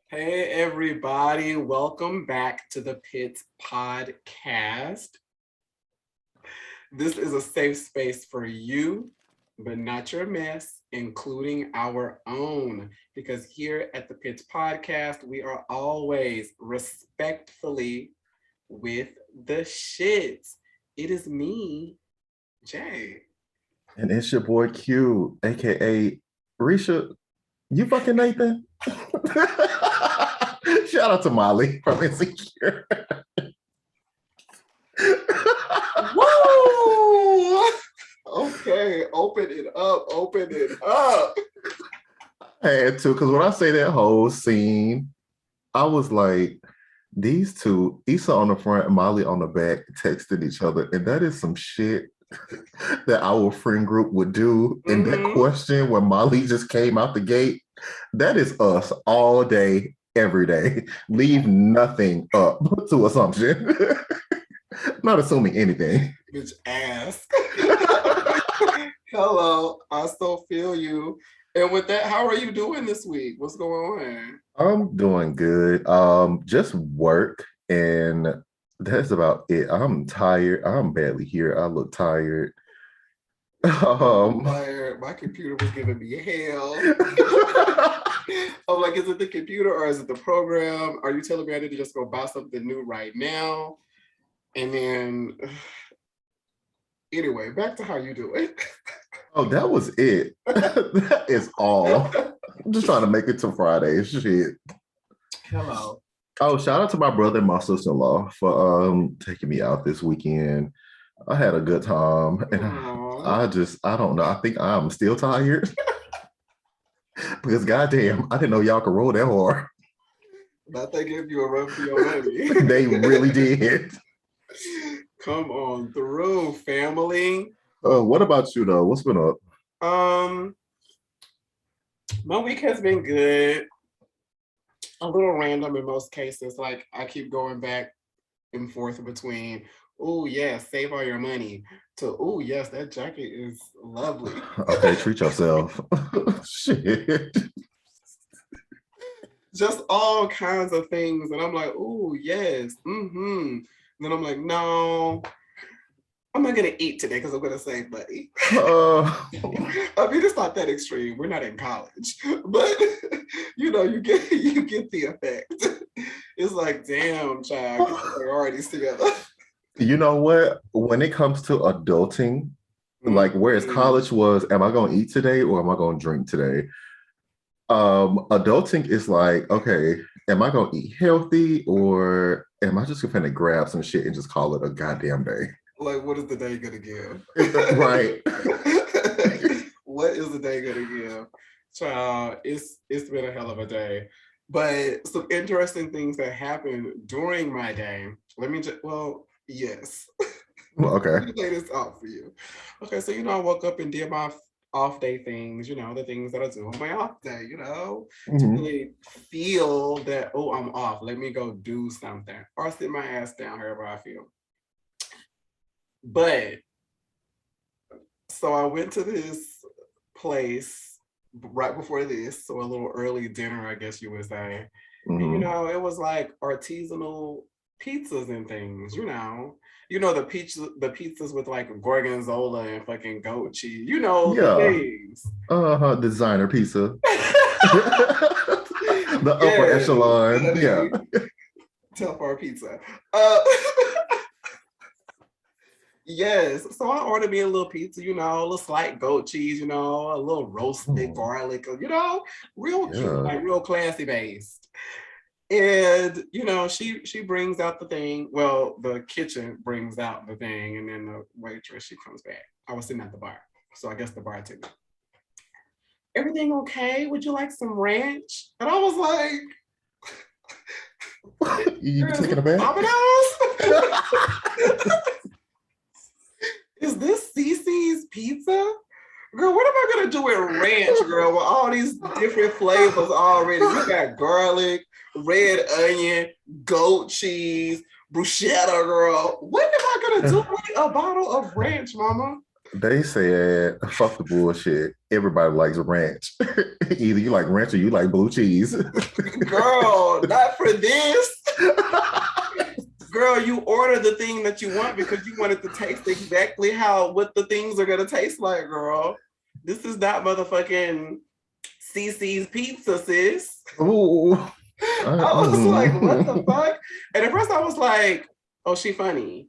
Hey, everybody. Welcome back to the Pits Podcast. This is a safe space for you, but not your mess, including our own. Because here at the Pits Podcast, we are always respectfully with the shits. It is me, Jay. And it's your boy Q, aka Risha. You fucking Nathan. Shout out to Molly from Insecure. Woo! Okay, open it up, open it up. I had to, because when I say that whole scene, I was like, these two, Issa on the front, Molly on the back, texted each other, and that is some shit that our friend group would do. And that question when Molly just came out the gate, that is us all day, every day. Leave nothing up to assumption. Not assuming anything. Bitch, ask. Hello, I still feel you. And with that, how are you doing this week? What's going on? I'm doing good. Just work, and that's about it. I'm tired. I'm badly here. I look tired. I'm Um, tired. My computer was giving me hell. I'm like, is it the computer or is it the program? Are you telling me I need to just go buy something new right now? And then, anyway, back to how you doing. oh, that was it. That is all. I'm just trying to make it to Friday. Shit. Hello. Oh, shout out to my brother and my sister-in-law for taking me out this weekend. I had a good time, and Aww. I don't know. I think I'm still tired because goddamn, I didn't know y'all could roll that hard. But they give you a run for your money. They really did. Come on through, family. What about you though? What's been up? Um, my week has been good. A little random in most cases. Like I keep going back and forth between, oh yes, save all your money, to oh yes, that jacket is lovely. Okay, treat yourself. Shit. Just all kinds of things. And I'm like, oh yes, mm-hmm. Then I'm like, no, I'm not gonna eat today because I'm gonna save money. Uh, I mean, it's not that extreme. We're not in college, but you get the effect. It's like, damn, child, get your priorities together. you know what? When it comes to adulting, like whereas Mm-hmm. college was, am I going to eat today or am I going to drink today? Adulting is like, okay, am I going to eat healthy or am I just going to grab some shit and just call it a goddamn day? Like, what is the day gonna give? Right. What is the day gonna give? Child, it's been a hell of a day. But some interesting things that happened during my day. Let me just yes. Let Okay. me lay this out for you. Okay, so I woke up and did my off day things, the things that I do on my off day, to Hmm. really feel that, oh, I'm off. Let me go do something. Or sit my ass down however I feel. But so I went to this place right before this, so a little early dinner, I guess you would say. And Hmm. it was like artisanal pizzas and things, the pizzas with like gorgonzola and fucking goat cheese, the Yeah. things. Designer pizza. The upper Yes, echelon. Yeah. honey. Telfar pizza. Uh Yes. So I ordered me a little pizza, a little slight goat cheese, a little roasted Hmm. garlic, real cute, Yeah. like real classy based. And she brings out the thing. Well, the kitchen brings out the thing, and then the waitress she comes back. I was sitting at the bar, so I guess the bartender. Everything okay? Would you like some ranch? And I was like, You "Girl, is taking this a bath? Domino's? Is this Cece's pizza? Girl, what am I gonna do with ranch, girl, with all these different flavors already? We got garlic, red onion, goat cheese, bruschetta, girl. What am I gonna do with a bottle of ranch, mama? They said, fuck the bullshit. Everybody likes ranch. Either you like ranch or you like blue cheese. Girl, not for this. Girl, you order the thing that you want because you want it to taste exactly what the things are gonna taste like, girl. This is not motherfucking CC's pizza, sis. Ooh. I was like, what the fuck? And at first I was like, oh, she funny.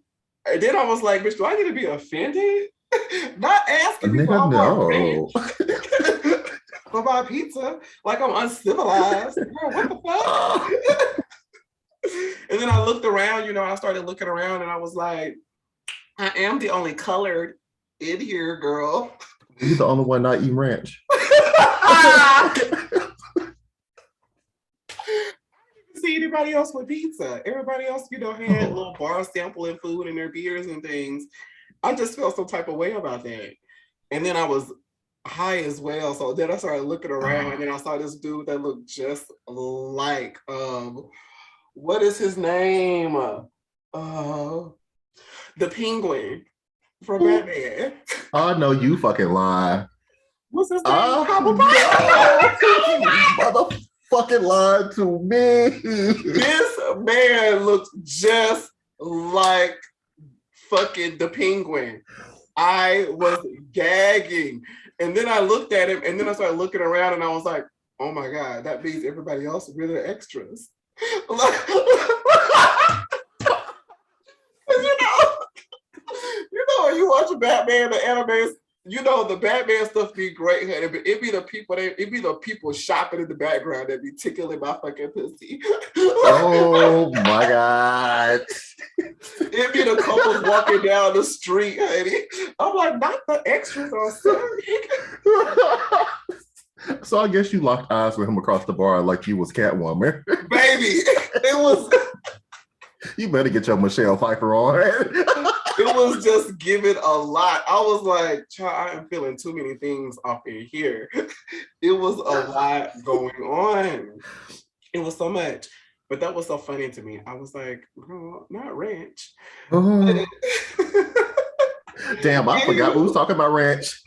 And then I was like, bitch, do I need to be offended? Not asking me for Nigga, my ranch no. for my pizza. Like I'm uncivilized. Girl, what the fuck? And then I looked around, I started looking around and I was like, I am the only colored in here, girl. You're the only one not eating ranch. See anybody else with pizza. Everybody else, had little bar sampling food and their beers and things. I just felt some type of way about that. And then I was high as well. So then I started looking around and then I saw this dude that looked just like what is his name? The Penguin from Batman. I know you fucking lie. What's his name? No, motherfucking lied to me. This man looks just like fucking the Penguin. I was gagging. And then I looked at him and then I started looking around and I was like, oh my God, that means everybody else is really extras. Like, when you watch Batman, the anime, the Batman stuff be great, honey, but it be the people shopping in the background that be tickling my fucking pussy. Oh my God. It be the couples walking down the street, honey. I'm like, not the extras on Sunday. So I guess you locked eyes with him across the bar like you was Catwoman. Baby, it was... You better get your Michelle Pfeiffer on. It was just giving a lot. I was like, child, I am feeling too many things up in here. It was a lot going on. It was so much. But that was so funny to me. I was like, girl, not ranch. Oh. Damn, I forgot we was talking about ranch.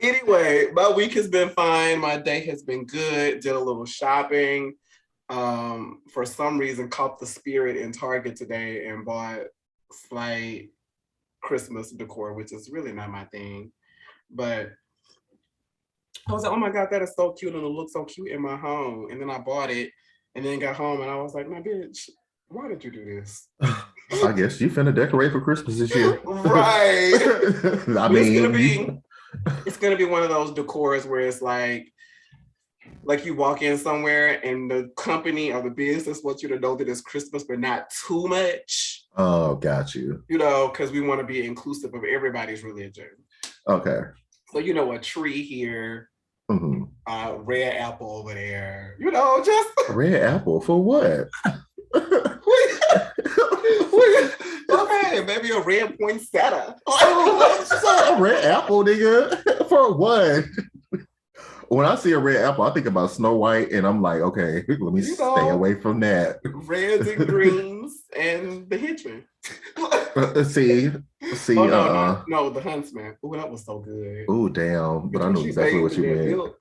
Anyway, my week has been fine. My day has been good. Did a little shopping. For some reason, caught the spirit in Target today and bought slight Christmas decor, which is really not my thing. But I was like, oh my God, that is so cute and it looks so cute in my home. And then I bought it and then got home and I was like, my bitch, why did you do this? I guess you finna decorate for Christmas this year. Right. I it's gonna be one of those decors where it's like you walk in somewhere and the company or the business wants you to know that it's Christmas, but not too much. Oh, got you. Because we want to be inclusive of everybody's religion. Okay. So, a tree here, Mm-hmm. Red apple over there, just... Red apple for what? Okay, maybe a red poinsettia. A red apple, nigga. For what? When I see a red apple, I think about Snow White, and I'm like, okay, let me stay away from that. Reds and greens and the henchman. See. No, the huntsman. Oh, that was so good. Oh, damn! But I know exactly what you meant.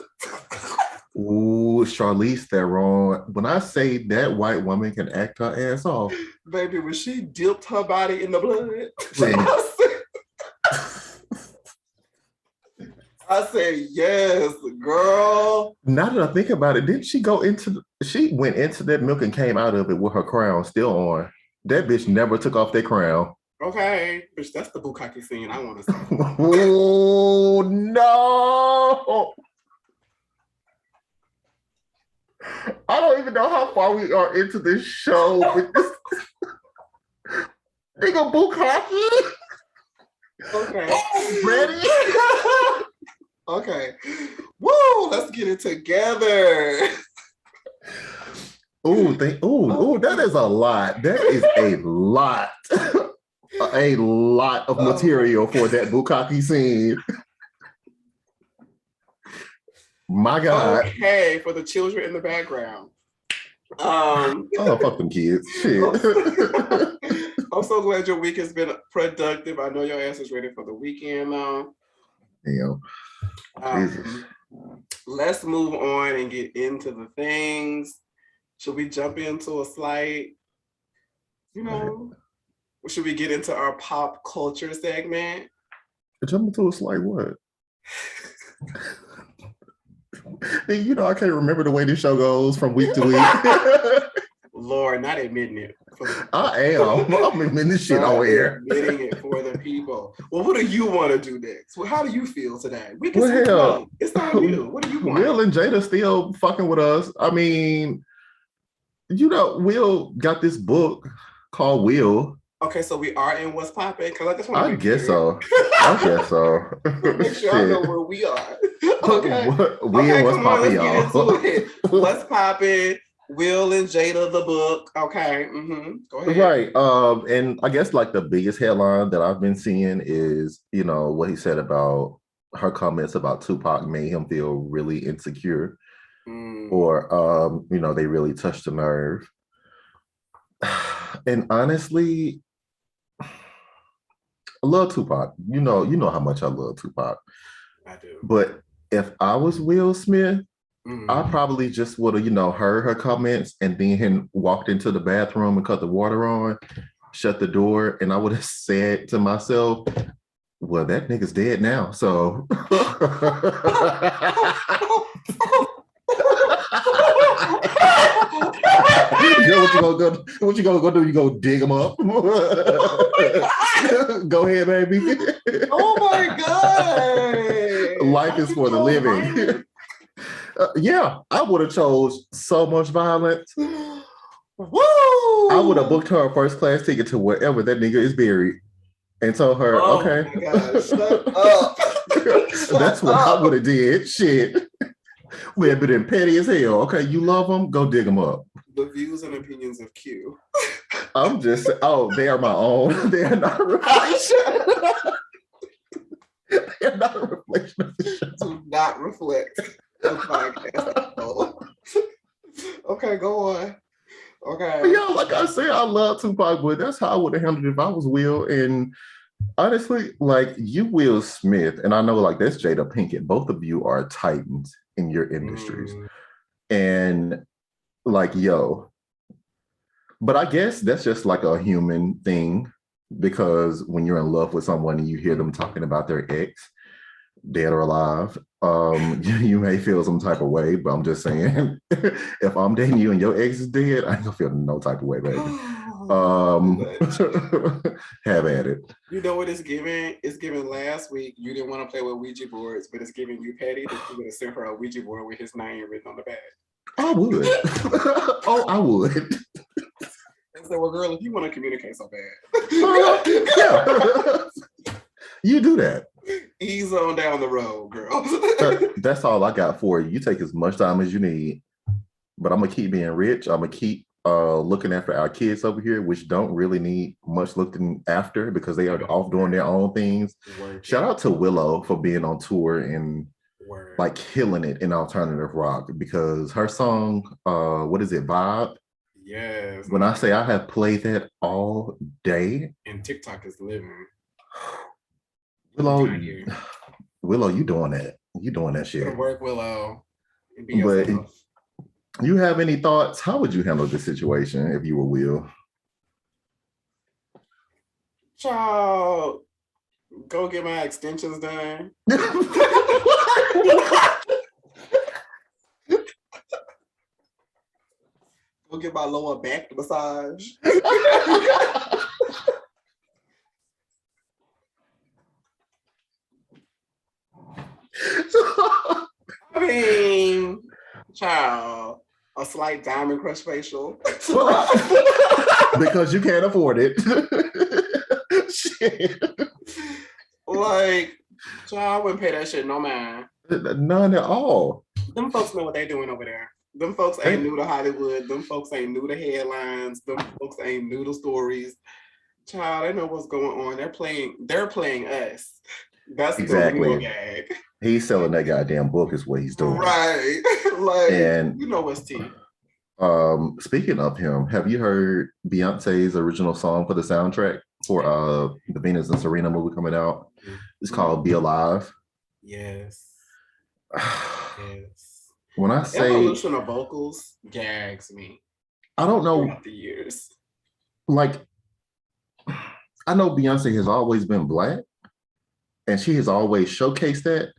Ooh, Charlize Theron. When I say that white woman can act her ass off, baby, when she dipped her body in the blood. I said, yes, girl. Now that I think about it, didn't she she went into that milk and came out of it with her crown still on. That bitch never took off that crown. Okay, bitch, that's the bukkake scene I want to see. Oh, no. I don't even know how far we are into this show. Nigga, bukkake. Okay. Ready? Okay. Woo, let's get it together. That is a lot. That is a lot. A lot of material for that bukkake scene. My God. Okay, for the children in the background. Oh, fuck them kids. Shit. I'm so glad your week has been productive. I know your ass is ready for the weekend now. Damn. Jesus. Let's move on and get into the things. Should we jump into a slight, should we get into our pop culture segment? Jump into a slight what? I can't remember the way this show goes from week to week. Lord, not admitting it. I am. I'm admitting this shit on air. Admitting it for the people. Well, what do you want to do next? Well, how do you feel today? We can it's on you. What do you want? Will and Jada still fucking with us. I mean, Will got this book called Will. Okay, so we are in What's Poppin'? Because I just want to I guess so. Make sure I know where we are. Okay. What's poppin', y'all? What's Poppin'? Will and Jada, the book. Okay. Go ahead. Right. And I guess like the biggest headline that I've been seeing is, what he said about her comments about Tupac made him feel really insecure. Or they really touched the nerve. And honestly, I love Tupac. You know how much I love Tupac. I do. But if I was Will Smith, I probably just would have, heard her comments and then walked into the bathroom and cut the water on, shut the door, and I would have said to myself, well, that nigga's dead now. So what you gonna go do? You go dig him up? Go ahead, baby. Oh my God. Life is for the living. Yeah, I would have chose so much violence. Woo! I would have booked her a first class ticket to wherever that nigga is buried and told her, okay. My God, shut up. That's what I would have did. Shit. We have been petty as hell. Okay, you love them? Go dig them up. The views and opinions of Q. I'm just, they are my own. They are not a reflection. They are not a reflection of the show. Do not reflect the podcast. Okay, go on. Okay. But yeah, like I said, I love Tupac, but that's how I would have handled it if I was Will. And honestly, like you, Will Smith, and I know like that's Jada Pinkett. Both of you are titans in your industries. And like, but I guess that's just like a human thing, because when you're in love with someone and you hear them talking about their ex, dead or alive, you may feel some type of way, but I'm just saying, if I'm dating you and your ex is dead, I ain't gonna feel no type of way, baby. Have at it. You know what it's giving? It's giving last week. You didn't want to play with Ouija boards, but it's giving you petty that you would have sent her a Ouija board with his name written on the back. I would. I would. And so, well, girl, if you want to communicate so bad, yeah, you do that. Ease on down the road, girl. That's all I got for you. You take as much time as you need, but I'm gonna keep being rich. I'm gonna keep looking after our kids over here, which don't really need much looking after because they are off doing their own things. Shout out to Willow for being on tour and like killing it in alternative rock, because her song, what is it, Vibe? Yes. When I say I have played that all day. And TikTok is living. Willow, you doing that. You doing that shit. Good work, Willow. But you have any thoughts? How would you handle this situation if you were Will? Child, go get my extensions done. Go get my lower back massage. I mean, child, a slight diamond crush facial. Because you can't afford it. Shit. Like, child, I wouldn't pay that shit no man. None at all. Them folks know what they doing over there. Them folks ain't new to Hollywood. Them folks ain't new to headlines. Them folks ain't new to stories. Child, they know what's going on. They're playing us. That's exactly the real gag. He's selling that goddamn book is what he's doing. Right. Like, and you know what's tea. Speaking of him, have you heard Beyonce's original song for the soundtrack for the Venus and Serena movie coming out? It's called Be Alive. Yes. Yes. When I say Evolution of vocals gags me I don't know, throughout the years. like I know Beyonce has always been black and she has always showcased that,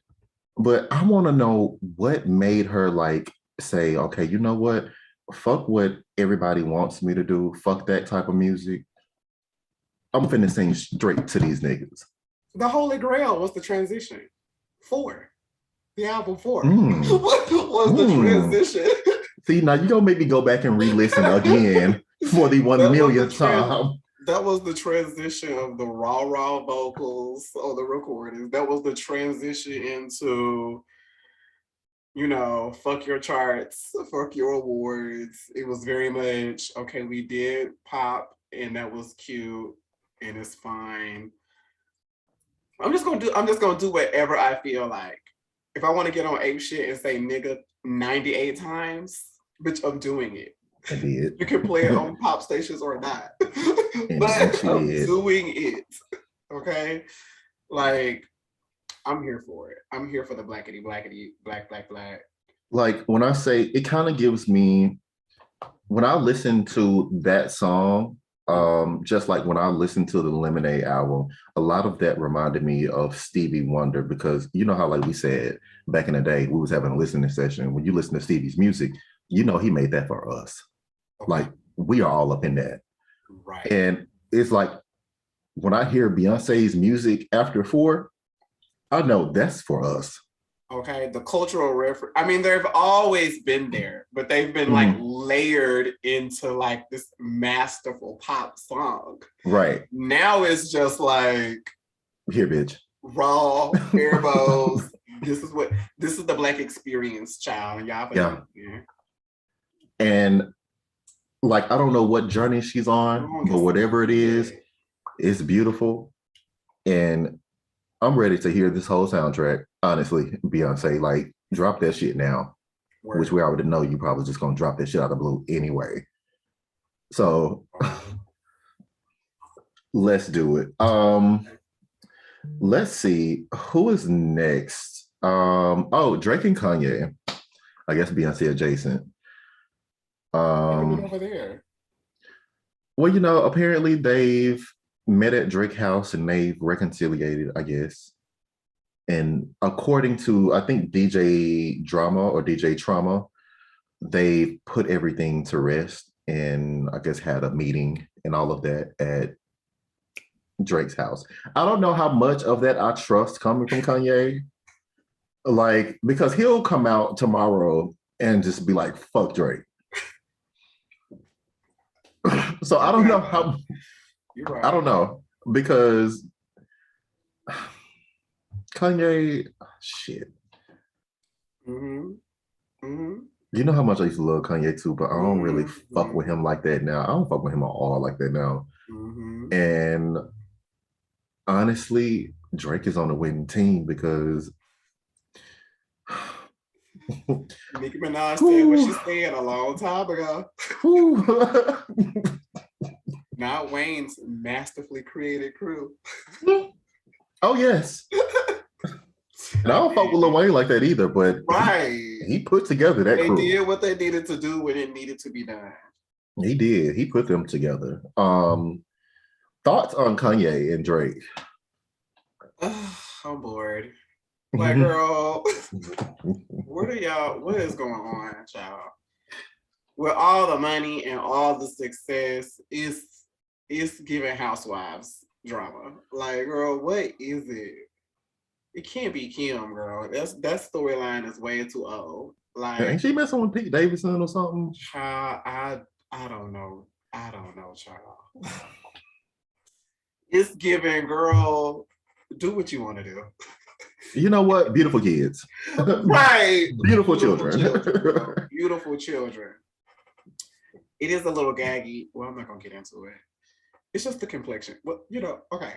but I want to know what made her like say, okay, you know what? Fuck what everybody wants me to do. Fuck that type of music. I'm finna sing straight to these niggas. The Holy Grail was the transition. 4. The album 4. What was the transition? See, now you gonna make me go back and re-listen again for the 1,000,000th time. That was the transition of the raw vocals on the recordings. That was the transition into, you know, fuck your charts, fuck your awards. It was very much, okay, we did pop and that was cute and it's fine. I'm just gonna do whatever I feel like. If I want to get on ape shit and say nigga 98 times, bitch, I'm doing it. I did. You can play it on pop stations or not. But I'm doing it. Okay? Like, I'm here for it. I'm here for the blackity, black. Like when I say it kind of gives me, when I listen to that song, just like when I listened to the Lemonade album, a lot of that reminded me of Stevie Wonder, because you know how, like we said back in the day, we was having a listening session. When you listen to Stevie's music, you know he made that for us. Okay. Like we are all up in that. Right. And it's like when I hear Beyonce's music after 4, I know that's for us. Okay, the cultural reference. I mean, they've always been there, but they've been like layered into like this masterful pop song. Right. Now it's just like here, bitch. Raw, airbows. This is the black experience, child. Y'all. Yeah. And like I don't know what journey she's on, but whatever it is, it's beautiful. And I'm ready to hear this whole soundtrack. Honestly, Beyonce, like drop that shit now. Word. Which we already know you probably just gonna drop that shit out of the blue anyway. So let's do it. Let's see who is next. Drake and Kanye. I guess Beyonce adjacent. Over there. Well, you know, apparently they've met at Drake's house and they've reconciliated, I guess. And according to, I think DJ Drama or DJ Trauma, they put everything to rest and I guess had a meeting and all of that at Drake's house. I don't know how much of that I trust coming from Kanye. Like, because he'll come out tomorrow and just be like, fuck Drake. So I don't know how, I don't know, because Kanye, shit. You know how much I used to love Kanye too, but I don't really fuck with him like that now. I don't fuck with him at all like that now. And honestly, Drake is on the winning team because Nicki Minaj said what she said a long time ago. Not Wayne's masterfully created crew. Oh, yes. And I don't fuck with Lil Wayne like that either, but he put together that crew. They did what they needed to do when it needed to be done. He did. He put them together. Thoughts on Kanye and Drake? I'm bored. Like, girl, what is going on, child? With all the money and all the success, it's giving housewives drama. Like, girl, what is it? It can't be Kim, girl. That storyline is way too old. Like, ain't she messing with Pete Davidson or something? Child, I don't know. I don't know, child. It's giving, girl, do what you want to do. You know what? Beautiful kids. Right. Beautiful children. Beautiful children. It is a little gaggy. Well, I'm not going to get into it. It's just the complexion. Well, you know, okay.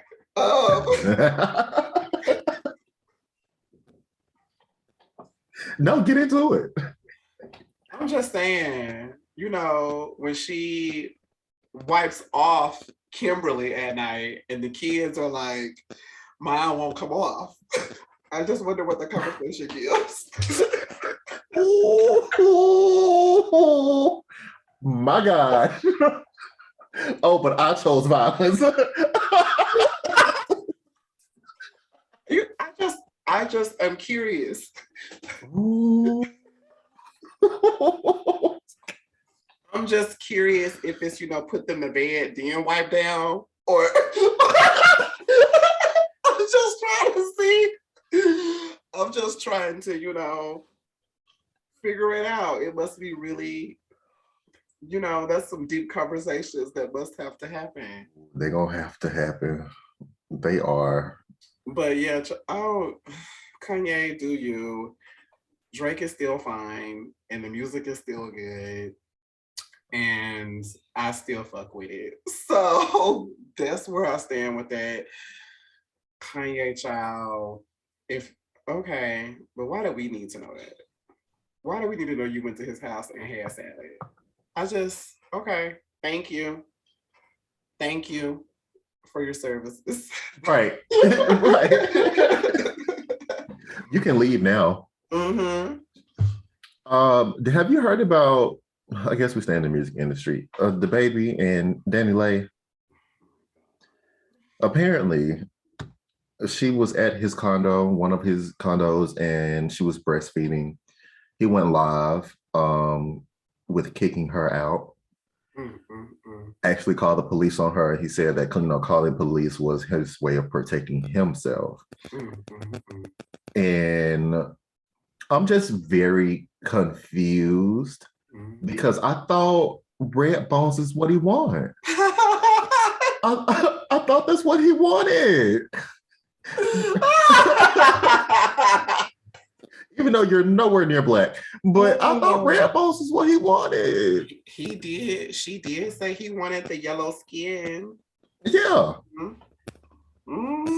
No, get into it. I'm just saying, you know, when she wipes off Kimberly at night and the kids are like, mine won't come off. I just wonder what the conversation is. Oh, my God. Oh, but I chose violence. I just am curious. I'm just curious if it's, you know, put them to bed, then wipe down, or I'm just trying to see. I'm just trying to, you know, figure it out. It must be really, you know, that's some deep conversations that must have to happen. They're going to have to happen. They are. But yeah, oh, Kanye, do you? Drake is still fine, and the music is still good, and I still fuck with it. So that's where I stand with that. Kanye, child. If okay, but why do we need to know that? Why do we need to know you went to his house and had salad? I just okay. Thank you. Thank you for your services. Right. Right. You can leave now. Mm-hmm. Have you heard about, I guess we stay in the music industry, the baby and Danny Lay? Apparently, she was at his condo, one of his condos, and she was breastfeeding. He went live with kicking her out. Actually called the police on her. He said that, you know, calling police was his way of protecting himself. And I'm just very confused because I thought red bones is what he wanted. I thought that's what he wanted. Even though you're nowhere near black, but I thought red bones is what he wanted. He did. She did say he wanted the yellow skin. Yeah.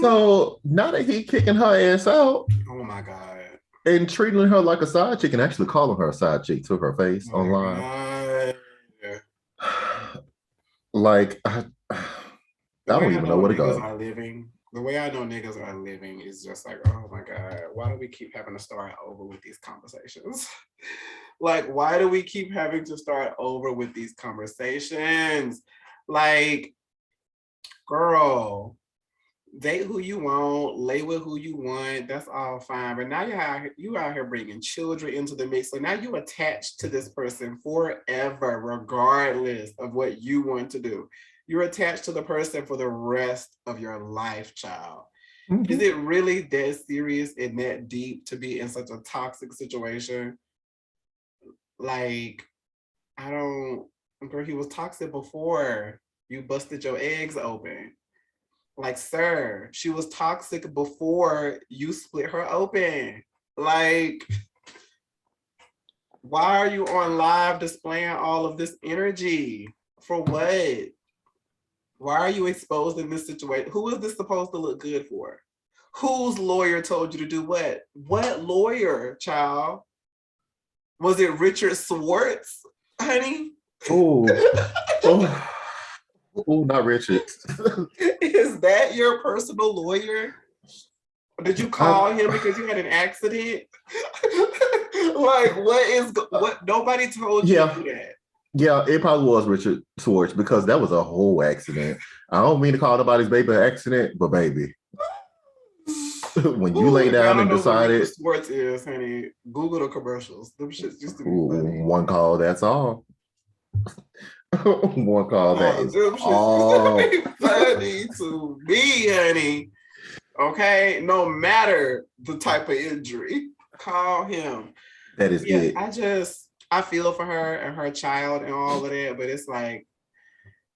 So now that he kicking her ass out, oh my God, and treating her like a side chick, and actually calling her a side chick to her face online. Like I don't even know where to go. The way I know niggas are living is just like, oh my God, why do we keep having to start over with these conversations? Like, why do we keep having to start over with these conversations? Like, girl, date who you want, lay with who you want, that's all fine. But now you out here bringing children into the mix. So now you attached to this person forever, regardless of what you want to do. You're attached to the person for the rest of your life, child. Is it really that serious and that deep to be in such a toxic situation? Like, girl, he was toxic before you busted your eggs open. Like, sir, she was toxic before you split her open. Like, why are you on live displaying all of this energy? For what? Why are you exposed in this situation? Who is this supposed to look good for? Whose lawyer told you to do what? What lawyer, child? Was it Richard Swartz, honey? Oh, not Richard. Is that your personal lawyer? Did you call him because you had an accident? Like, what? Nobody told you to do that. Yeah, it probably was Richard Swartz because that was a whole accident. I don't mean to call nobody's baby an accident, but baby, when you lay down and decided Swartz is, honey, Google the commercials. Them shits used to be funny. One call, that's all. One call, that is all. Funny to me, honey. Okay, no matter the type of injury, call him. That is it. I feel for her and her child and all of that, but it's like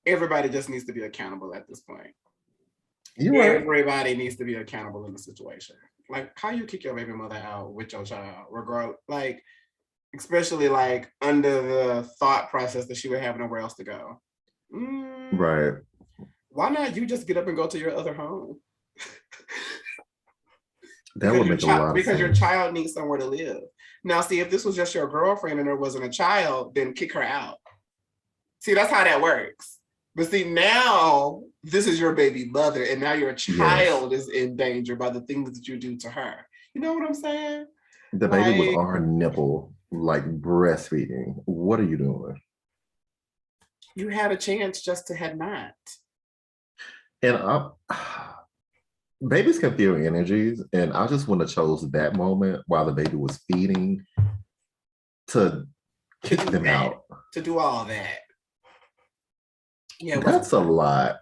everybody just needs to be accountable at this point. Everybody needs to be accountable in the situation. Like, how you kick your baby mother out with your child, regardless, like, especially like under the thought process that she would have nowhere else to go. Right. Why not you just get up and go to your other home? That would make a lot of sense. Because your child needs somewhere to live. Now, see, if this was just your girlfriend and there wasn't a child, then kick her out. See, that's how that works. But see, now this is your baby mother, and now your child is in danger by the things that you do to her. You know what I'm saying? The baby was on her nipple, like breastfeeding. What are you doing? You had a chance just to had not. And babies can feel energies, and I just would have chose that moment while the baby was feeding to kick them out. To do all that. Yeah, that's a lot.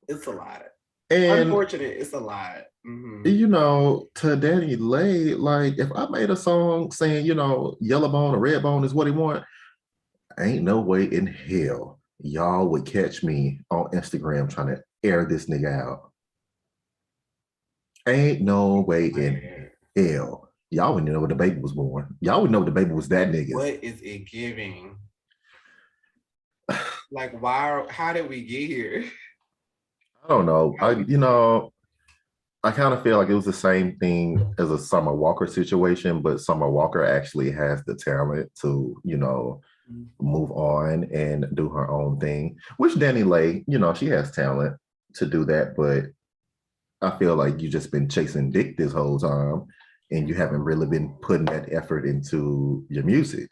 It's a lot. And unfortunate, it's a lot. Mm-hmm. You know, to Danny Lay, like if I made a song saying, you know, yellow bone or red bone is what he want, ain't no way in hell y'all would catch me on Instagram trying to air this nigga out. Ain't no way in hell. Y'all wouldn't know when the baby was born. Y'all would know the baby was that nigga. What is it giving? Like, why? How did we get here? I don't know. I kind of feel like it was the same thing as a Summer Walker situation, but Summer Walker actually has the talent to, you know, move on and do her own thing, which Danny Lay, you know, she has talent to do that, but I feel like you just been chasing dick this whole time and you haven't really been putting that effort into your music.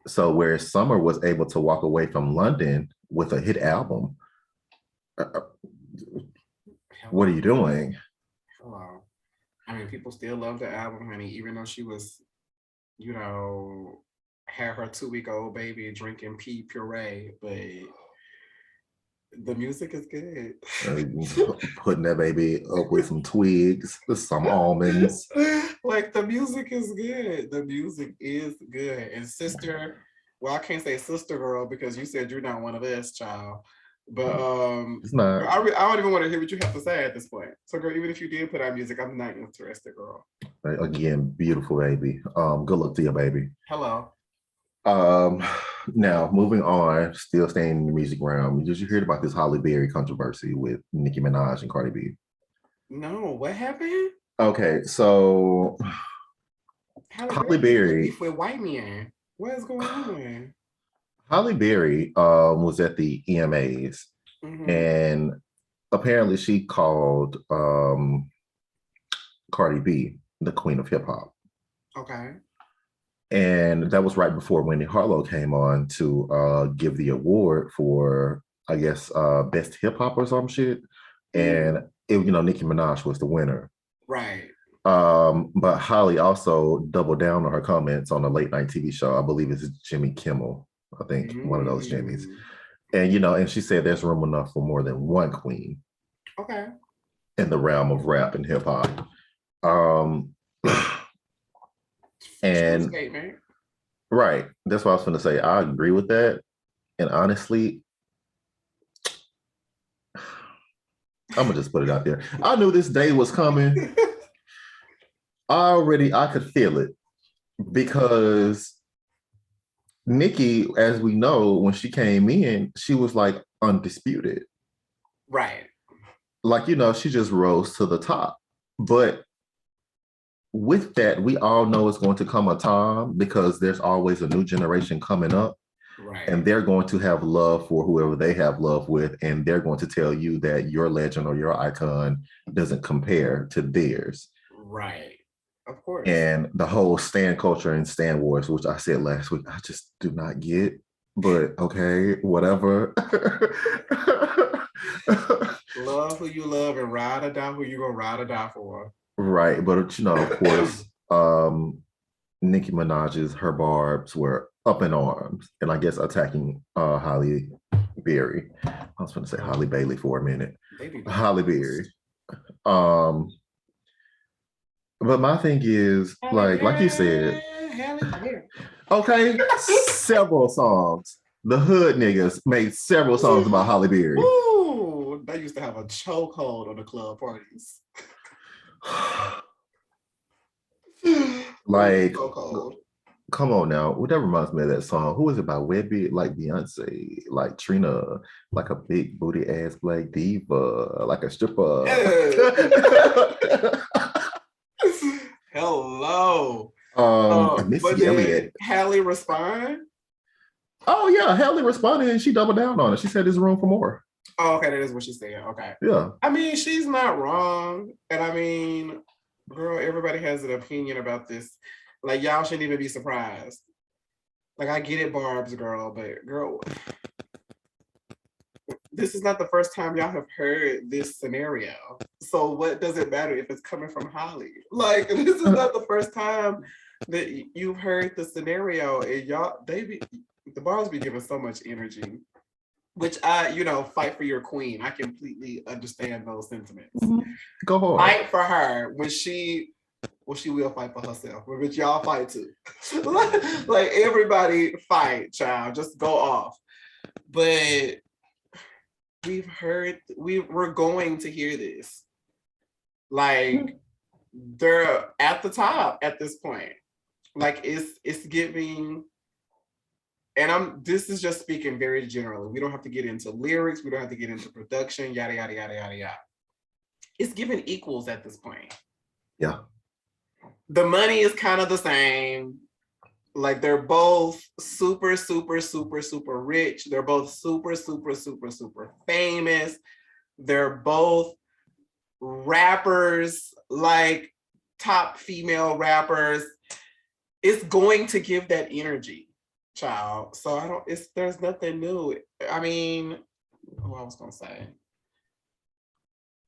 So where Summer was able to walk away from London with a hit album, what are you doing? Hello. I mean, people still love the album, honey, even though she was, you know, had her 2-week-old baby drinking pea puree, but the music is good. Putting that baby up with some twigs, some almonds. Like, the music is good. The music is good. And sister, well, I can't say sister girl because you said you're not one of us, child. But it's not. I don't even want to hear what you have to say at this point. So, girl, even if you did put out music, I'm not interested, girl. Again, beautiful baby. Good luck to your baby. Hello. Now moving on, still staying in the music realm. Did you hear about this Halle Berry controversy with Nicki Minaj and Cardi B? No, what happened? Okay, so Halle Berry with white men. What is going on? Halle Berry was at the EMAs, and apparently she called Cardi B the queen of hip hop. Okay. And that was right before Wendy Harlow came on to give the award for, I guess, best hip hop or some shit. And it, you know, Nicki Minaj was the winner. Right. But Halle also doubled down on her comments on a late night TV show. I believe it's Jimmy Kimmel. I think one of those Jimmys. And, you know, and she said there's room enough for more than one queen. Okay. In the realm of rap and hip hop. And right, that's what I was going to say. I agree with that. And honestly, I'm gonna just put it out there. I knew this day was coming. I could feel it because Nicki, as we know, when she came in, she was like undisputed. Right. Like, you know, she just rose to the top. But with that, we all know it's going to come a time because there's always a new generation coming up. Right. And they're going to have love for whoever they have love with. And they're going to tell you that your legend or your icon doesn't compare to theirs. Right. Of course. And the whole stan culture and stan wars, which I said last week, I just do not get. But okay, whatever. Love who you love and ride or die who you're going to ride or die for. Right. But, you know, of course, Nicki Minaj's, her barbs were up in arms and I guess attacking Halle Berry. I was going to say Halle Bailey for a minute. Halle Berry. But my thing is, like you said, okay, several songs. The hood niggas made several songs about Halle Berry. Ooh, they used to have a chokehold on the club parties. Like, come on now. That reminds me of that song. Who is it by Webby? Like Beyonce, like Trina, like a big booty ass black diva, like a stripper. Hello. Missy Elliott. Halle respond? Oh yeah, Haley responded and she doubled down on it. She said there's room for more. Oh, okay, that is what she said. Okay. Yeah. I mean, she's not wrong. And I mean, girl, everybody has an opinion about this. Like, y'all shouldn't even be surprised. Like, I get it, Barb's girl, but girl, this is not the first time y'all have heard this scenario. So what does it matter if it's coming from Holly? Like, this is not the first time that you've heard the scenario, and y'all, the bars be giving so much energy, which I, fight for your queen. I completely understand those sentiments. Go hard. Fight for her when she will fight for herself, but y'all fight too. Like everybody fight, child. Just go off. But we're going to hear this. Like they're at the top at this point. Like it's giving, and this is just speaking very generally. We don't have to get into lyrics, we don't have to get into production, yada yada yada yada yada. It's giving equals at this point. Yeah. The money is kind of the same. Like they're both super, super, super, super rich. They're both super, super, super, super famous. They're both rappers, like top female rappers. It's going to give that energy, child. So there's nothing new. I mean, I was gonna say.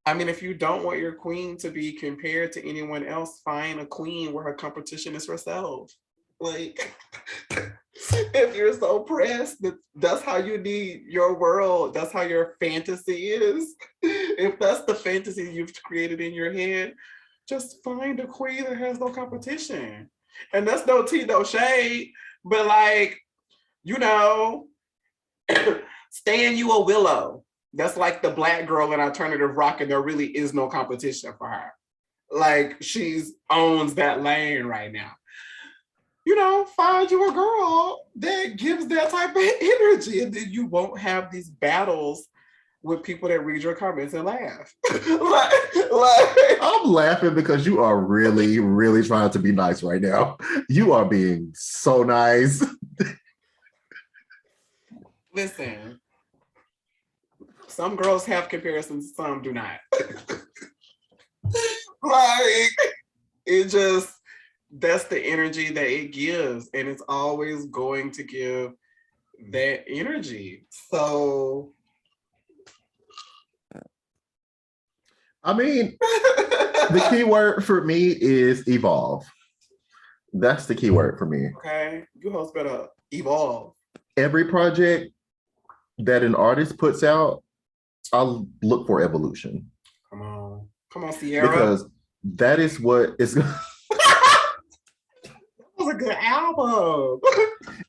I mean, if you don't want your queen to be compared to anyone else, find a queen where her competition is herself. Like, if you're so pressed, that's how you need your world. That's how your fantasy is. If that's the fantasy you've created in your head, just find a queen that has no competition. And that's no tea, no shade, but like, staying you a Willow. That's like the Black girl in alternative rock, and there really is no competition for her. Like, she's owns that lane right now. Find you a girl that gives that type of energy, and then you won't have these battles with people that read your comments and laugh. I'm laughing because you are really, really trying to be nice right now. You are being so nice. Listen, some girls have comparisons, some do not. Like, that's the energy that it gives, and it's always going to give that energy. So, I mean, the key word for me is evolve. That's the key word for me. Okay, you hosts better evolve. Every project that an artist puts out, I'll look for evolution. Come on, Sierra. Because that is what is. That was a good album.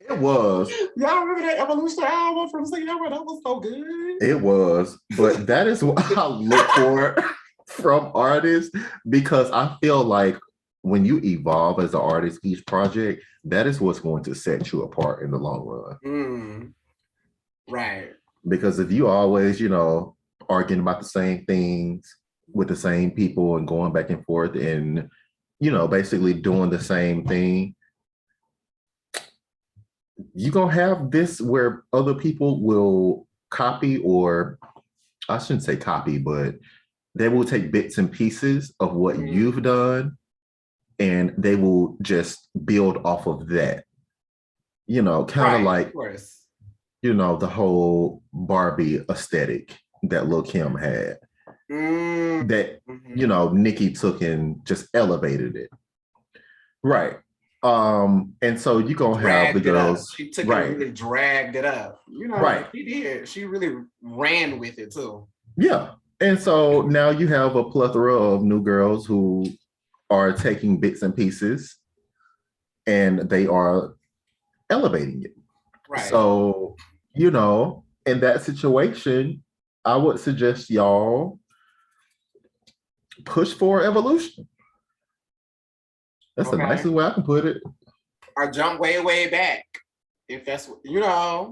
It was. Y'all remember that Evolution album from Sierra? That was so good. It was, but that is what I look for from artists, because I feel like when you evolve as an artist, each project, that is what's going to set you apart in the long run. Right. Because if you always, arguing about the same things with the same people and going back and forth and, basically doing the same thing, you're going to have this where other people will copy, or I shouldn't say copy, but they will take bits and pieces of what you've done, and they will just build off of that. Kind of like, the whole Barbie aesthetic that Lil' Kim had. That, Nicki took and just elevated it. Right. And so you're going to have the girls. She took it and really dragged it up. Right. She did. She really ran with it too. Yeah. And so now you have a plethora of new girls who are taking bits and pieces and they are elevating it. Right. So, in that situation, I would suggest y'all push for evolution. That's the nicest way I can put it. Or jump way, way back. If that's what, Yeah.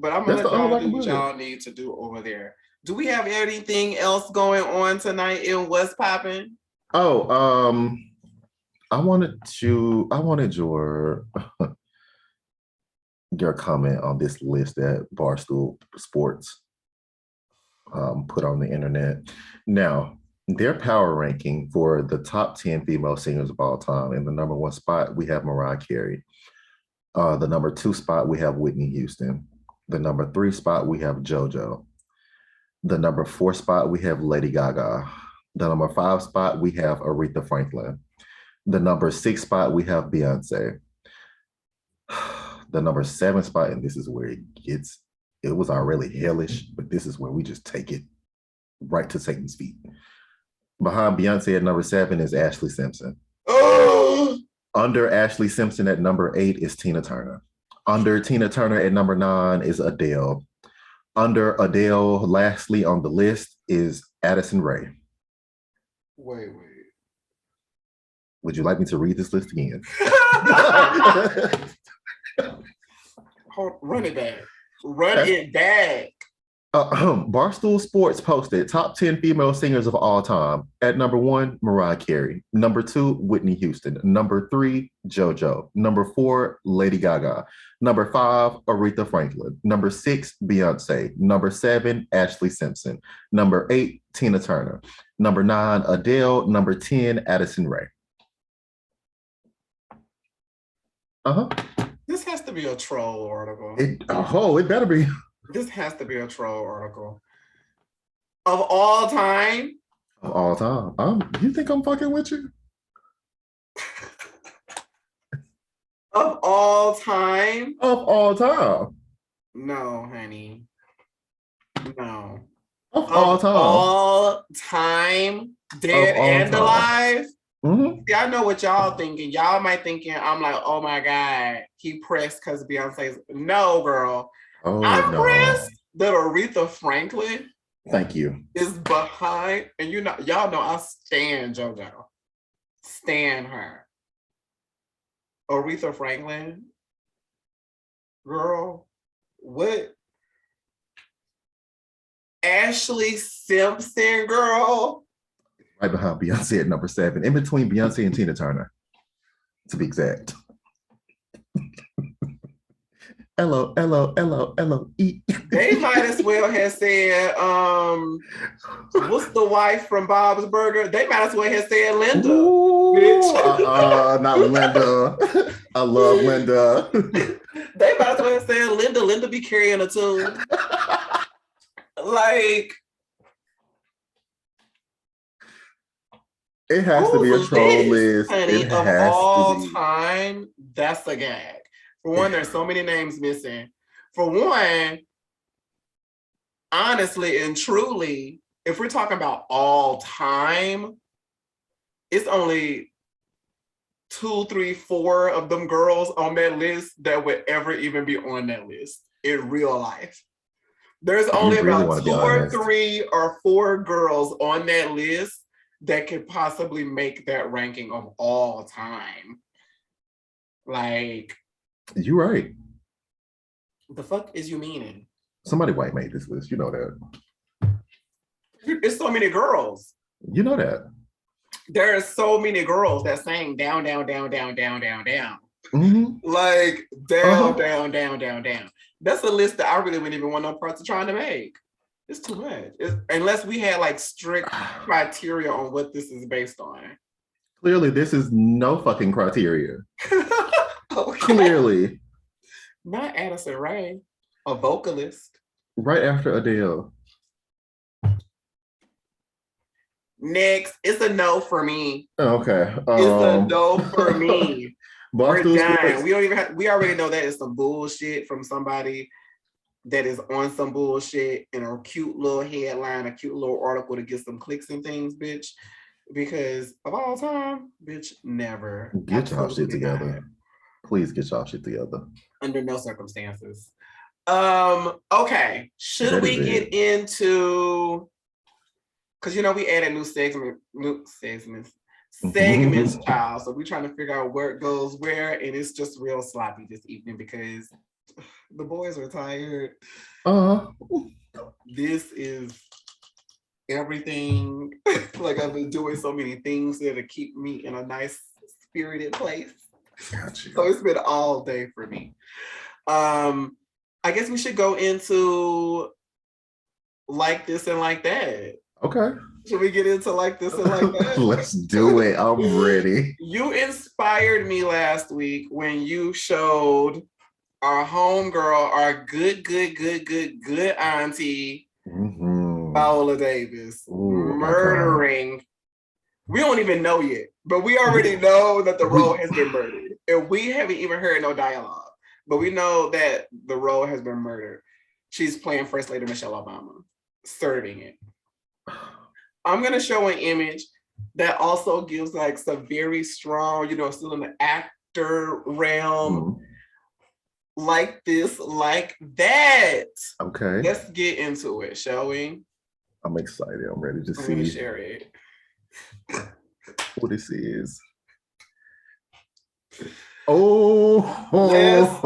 But I'm going to let y'all do what y'all need to do over there. Do we have anything else going on tonight in What's Poppin'? Oh, I wanted your your comment on this list that Barstool Sports put on the internet. Now, their power ranking for the top 10 female singers of all time. In the number 1 spot, we have Mariah Carey. The number 2 spot, we have Whitney Houston. The number 3 spot, we have JoJo. The number 4 spot, we have Lady Gaga. The number 5 spot, we have Aretha Franklin. The number 6 spot, we have Beyonce. The number 7 spot, and this is where it was already hellish, but this is where we just take it right to Satan's feet. Behind Beyonce at number 7 is Ashley Simpson. Under Ashley Simpson at number 8 is Tina Turner. Under Tina Turner at number 9 is Adele. Under Adele, lastly on the list is Addison Rae. Wait. Would you like me to read this list again? Run it back. Run it back. Barstool Sports posted top 10 female singers of all time. At number 1, Mariah Carey. Number 2, Whitney Houston. Number 3, JoJo. Number 4, Lady Gaga. Number 5, Aretha Franklin. Number 6, Beyonce. Number 7, Ashley Simpson. Number 8, Tina Turner. Number 9, Adele. Number 10, Addison Rae. This has to be a troll article. It better be. This has to be a troll article. Of all time? Of all time. You think I'm fucking with you? Of all time? Of all time. No, honey. No. Of all time. All time? Dead and alive? Mm-hmm. See, I know what y'all thinking. Y'all might thinking, I'm like, oh my God, he pressed because Beyonce's. No, girl. I'm pressed that Aretha Franklin. Thank you. Is behind, and y'all know I stan JoJo. Stan her. Aretha Franklin. Girl, what? Ashley Simpson, girl. Right behind Beyonce at number 7, in between Beyonce and Tina Turner, to be exact. L-O-L-O-L-O-L-O-E. They might as well have said, what's the wife from Bob's Burger? They might as well have said Linda. Ooh, not Linda. I love Linda. They might as well have said Linda. Linda be carrying a tune. Like, it has to be a troll list. Honey, it of all time, that's a gag. For one, there's so many names missing. For one, honestly and truly, if we're talking about all time, it's only 2, 3, 4 of them girls on that list that would ever even be on that list in real life. There's only about 2 or 3 or 4 girls on that list that could possibly make that ranking of all time. Like, you're right. The fuck is you meaning? Somebody white made this list. You know that. It's so many girls. You know that. There are so many girls that sang down, down, down, down, down, down, down. Mm-hmm. Like down, down, down, down, down. That's a list that I really wouldn't even want no parts of trying to make. It's too much. Unless we had like strict criteria on what this is based on. Clearly, this is no fucking criteria. Okay. Clearly. Not Addison Rae, a vocalist. Right after Adele. Next, it's a no for me. Okay. It's a no for me. We're done. We already know that is some bullshit from somebody that is on some bullshit in a cute little headline, a cute little article to get some clicks and things, bitch. Because of all time, bitch, never. Get y'all shit together. Please get y'all shit together. Under no circumstances. Okay. Should we get into, because we added new segments, child. So we're trying to figure out where it goes where, and it's just real sloppy this evening because the boys are tired. This is everything. Like, I've been doing so many things there to keep me in a nice spirited place. Gotcha. So it's been all day for me. I guess we should go into like this and like that. Okay. Should we get into like this and like that? Let's do it. I'm ready. You inspired me last week when you showed our homegirl, our good auntie, Viola Davis, murdering. We don't even know yet, but we already know that the role has been murdered. And we haven't even heard no dialogue, but we know that the role has been murdered. She's playing First Lady Michelle Obama, serving it. I'm going to show an image that also gives like some very strong, still in the actor realm, like this, like that. Okay. Let's get into it, shall we? I'm excited. I'm ready to see. I'm going to share it. What this is. Oh, let's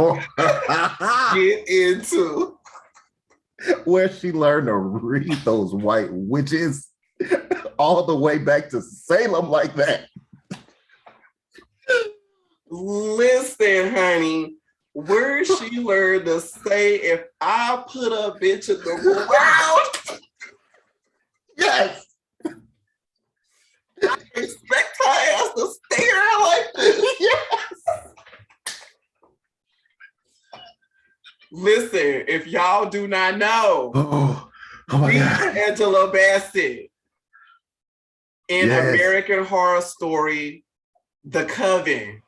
get into where she learned to read those white witches all the way back to Salem like that. Listen, honey, where she learned to say, if I put a bitch in the ground, yes, I expect her ass to stare like this. Yes. Listen, if y'all do not know, oh my God. Angela Bassett in American Horror Story, The Coven,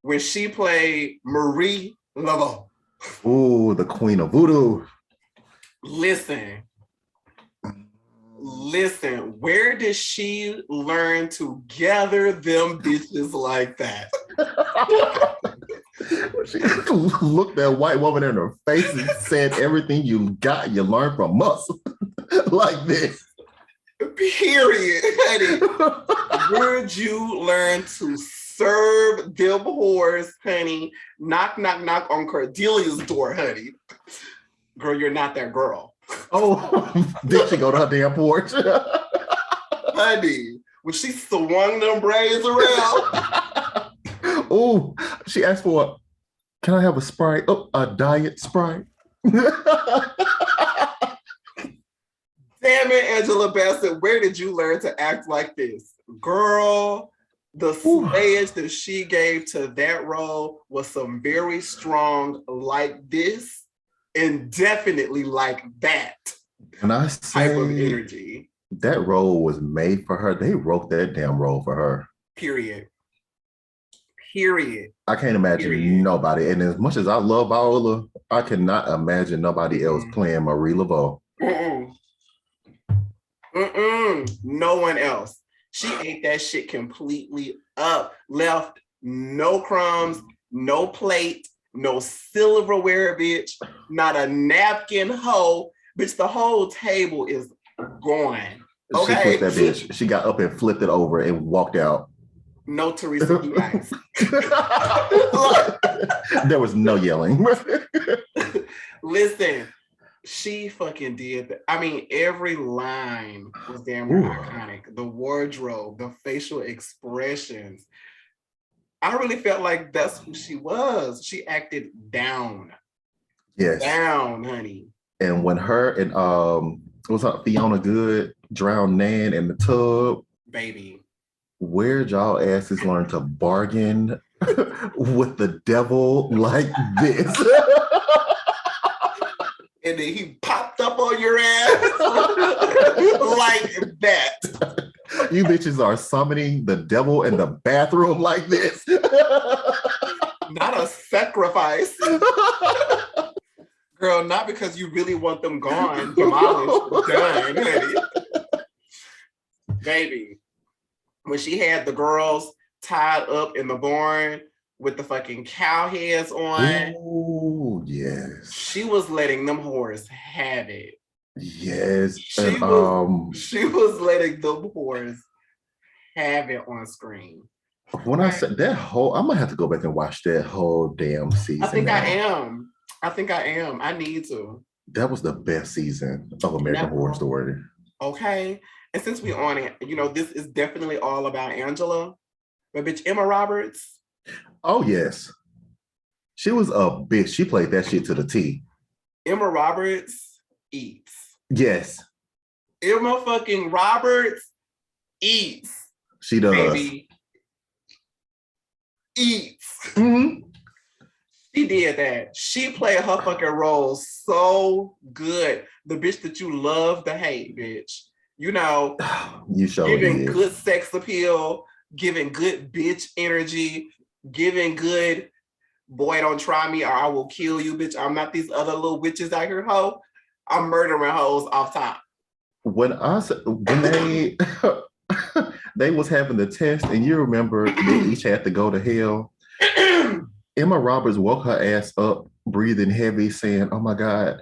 when she played Marie Leveau. Oh, the Queen of Voodoo. Listen, where did she learn to gather them bitches like that? She looked that white woman in her face and said, everything you got, you learned from us. Like this. Period, honey. Where'd you learn to serve them whores, honey? Knock, knock, knock on Cordelia's door, honey. Girl, you're not that girl. Oh, did she go to her damn porch? Honey, when she swung them braids around. Oh, she asked for can I have a Sprite? Oh, a diet Sprite. Damn it, Angela Bassett, where did you learn to act like this? Girl, the slayage that she gave to that role was some very strong like this and definitely like that when I say type of energy. That role was made for her. They wrote that damn role for her. Period. I can't imagine nobody. And as much as I love Viola, I cannot imagine nobody else playing Marie Leveau. No one else. She ate that shit completely up. Left no crumbs, no plate, no silverware, bitch. Not a napkin, hoe. Bitch, the whole table is gone. Okay. She flipped that bitch. She got up and flipped it over and walked out. No Teresa Giants. There was no yelling. Listen, she fucking did that. I mean, every line was damn near iconic. The wardrobe, the facial expressions. I really felt like that's who she was. She acted down. Yes. Down, honey. And when her and what's up, Fiona Good drowned Nan in the tub. Baby. Where'd y'all asses learn to bargain with the devil like this? And then he popped up on your ass like that. You bitches are summoning the devil in the bathroom like this. Not a sacrifice. Girl, not because you really want them gone, demolished, done, honey. Baby. When she had the girls tied up in the barn with the fucking cow heads on. Oh, yes. She was letting them whores have it. Yes. She was letting them whores have it on screen. When I said that whole, I'm gonna have to go back and watch that whole damn season. I think I am. I need to. That was the best season of American Horror Story. Okay. And since we're on it, this is definitely all about Angela. But bitch, Emma Roberts. Oh, yes. She was a bitch. She played that shit to the T. Emma Roberts eats. Yes. Emma fucking Roberts eats. She does. Baby. Eats. Mm-hmm. She did that. She played her fucking role so good. The bitch that you love to hate, bitch. You know, you giving good sex appeal, giving good bitch energy, giving good boy don't try me or I will kill you, bitch. I'm not these other little witches out here, hoe. I'm murdering hoes off top. When they they was having the test, and you remember they each had to go to hell. Emma Roberts woke her ass up, breathing heavy, saying, "Oh my God,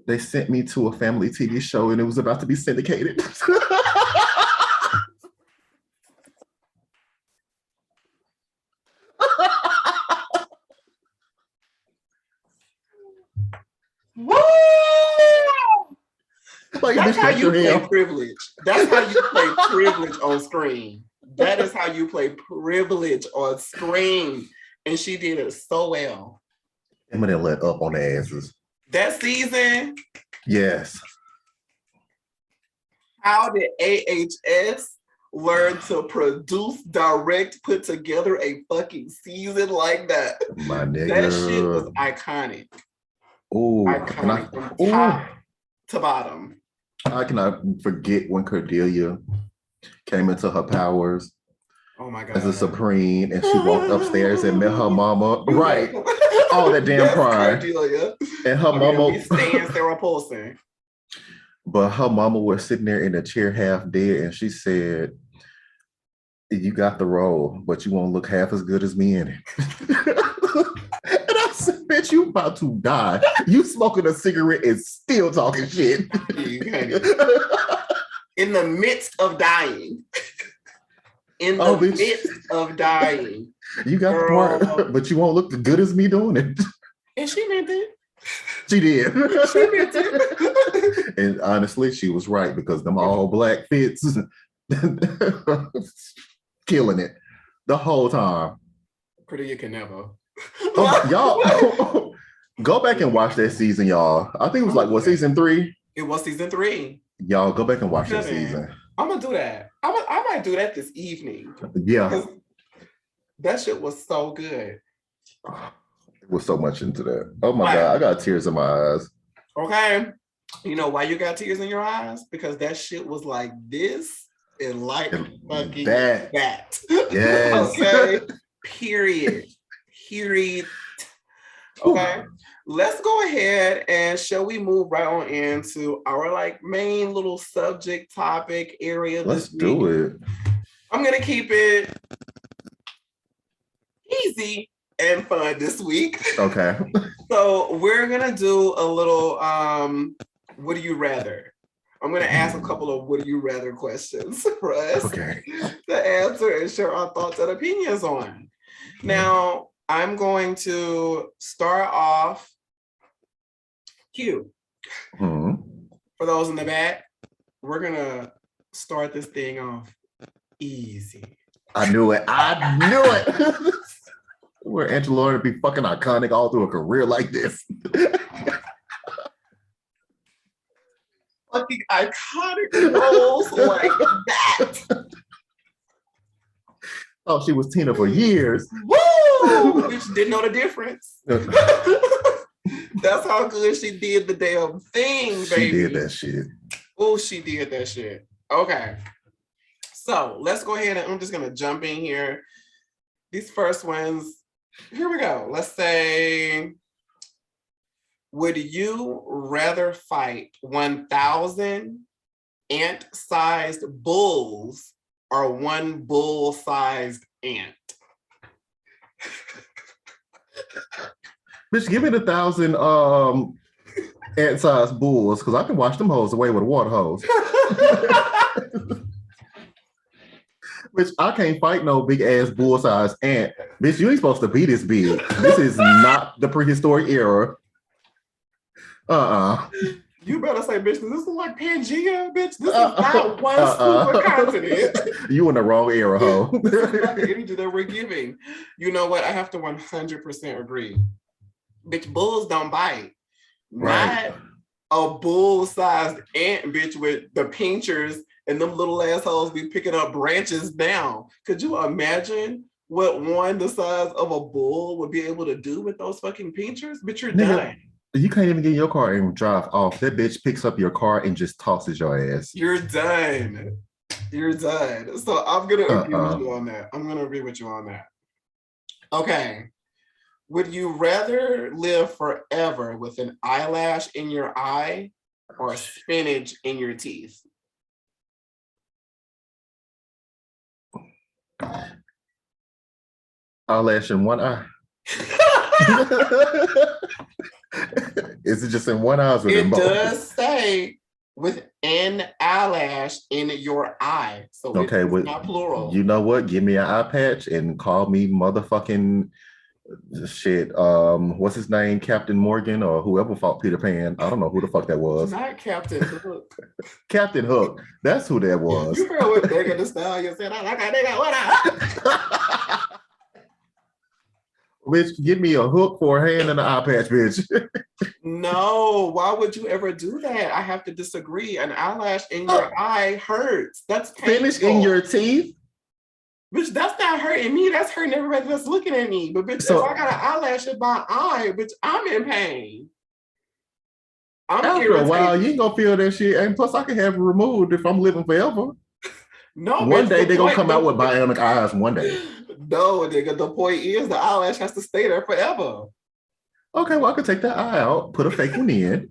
they sent me to a family TV show and it was about to be syndicated." Woo! Like, that's how you play hell. privilege. That's how you play privilege on screen. That is how you play privilege on screen. And she did it so well. Emma didn't let up on the asses. That season. Yes. How did AHS learn to produce, direct, put together a fucking season like that? My nigga. That shit was iconic. Ooh. Iconic from top to bottom. I cannot forget when Cordelia came into her powers. Oh my God. As a Supreme, and she walked upstairs and met her mama. Right. All that damn pride. Cordelia. And her mama. We stand Sarah Paulson. But her mama was sitting there in a chair half dead, and she said, "You got the role, but you won't look half as good as me in it." And I said, "Bitch, you about to die. You smoking a cigarette and still talking shit." In the midst of dying. In the midst of dying. You got the part, but you won't look as good as me doing it. And she meant it. She did. She meant it. And honestly, she was right, because them all black fits killing it the whole time. Cordelia can never. Y'all go back and watch that season, y'all. I think it was like season 3? It was season 3. Y'all go back and watch that season. I'm gonna do that. I might do that this evening. Yeah. That shit was so good. It was so much into that. Oh my God, I got tears in my eyes. Okay. You know why you got tears in your eyes? Because that shit was like this and like fucking that. Yes. Okay. Period. Okay. Let's go ahead and shall we move right on into our like main little subject topic area. Let's do it. I'm gonna keep it easy and fun this week. Okay. So we're gonna do a little what do you rather? I'm gonna ask a couple of what do you rather questions for us to answer and share our thoughts and opinions on. Now, I'm going to start off cue. For those in the back, we're gonna start this thing off easy. I knew it. Where Angela would be fucking iconic all through a career like this. Fucking iconic roles like that. Oh, she was Tina for years. Woo! Bitch didn't know the difference. That's how good she did the damn thing, baby. She did that shit. Oh, she did that shit. Okay. So let's go ahead and I'm just gonna jump in here. These first ones, here we go. Let's say, would you rather fight 1,000 ant-sized bulls or one bull-sized ant? Bitch, give me 1,000 ant-sized bulls, because I can wash them hoes away with a water hose. Bitch, I can't fight no big-ass bull-sized ant. Bitch, you ain't supposed to be this big. This is not the prehistoric era. You better say, bitch, this is like Pangea, bitch. This is not one supercontinent. You in the wrong era, ho. This is not the energy that we're giving. You know what? I have to 100% agree. Bitch, bulls don't bite. Right. Not a bull-sized ant, bitch, with the pinchers and them little assholes be picking up branches down. Could you imagine what one the size of a bull would be able to do with those fucking pinchers? Bitch, you're Nigga, done. you can't even get in your car and drive off. That bitch picks up your car and just tosses your ass. You're done. You're done. So I'm gonna agree with you on that. I'm gonna agree with you on that. Okay. Would you rather live forever with an eyelash in your eye or spinach in your teeth? Eyelash in one eye. Is it just in one eye or It both? does say with an eyelash in your eye. So okay, it's not plural. You know what? Give me an eye patch and call me motherfucking shit. What's his name? Captain Morgan or whoever fought Peter Pan. I don't know who the fuck that was. Not Captain Hook. Captain Hook. That's who that was. You heard what Megan Thee Stallion said? I like a nigga, what I Bitch, give me a hook for a hand and an eye patch, bitch. No, why would you ever do that? I have to disagree. An eyelash in your eye hurts. That's painful. Finish in your teeth? Bitch, that's not hurting me. That's hurting everybody that's looking at me. But bitch, if I got an eyelash in my eye, bitch, I'm in pain. After irritated. A while, you ain't gonna feel that shit. And plus, I can have it removed if I'm living forever. No, one day they're gonna come out with bionic eyes one day. No, nigga, the point is the eyelash has to stay there forever. Okay, well, I could take that eye out, put a fake one in,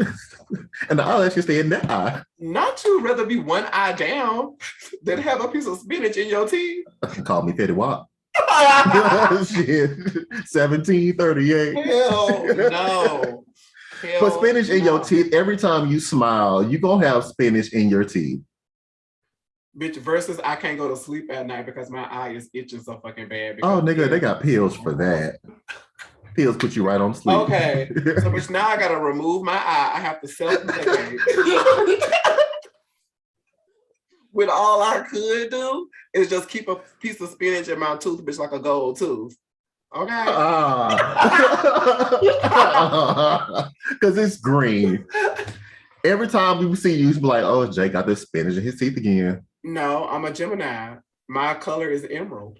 and the eyelash can stay in that eye. Not you rather be one eye down than have a piece of spinach in your teeth. Call me Fetty Wap. Shit. 1738. Hell no. Put spinach in your teeth every time you smile. You're gonna have spinach in your teeth. Bitch, versus I can't go to sleep at night because my eye is itching so fucking bad. Oh, nigga, they got pills for that. Pills put you right on sleep. Okay, so bitch, now I gotta remove my eye. I have to self-medicate. When all I could do is just keep a piece of spinach in my tooth, bitch, like a gold tooth. Okay? Because it's green. Every time we see you, you be like, oh, Jay got this spinach in his teeth again. No, I'm a Gemini. My color is emerald.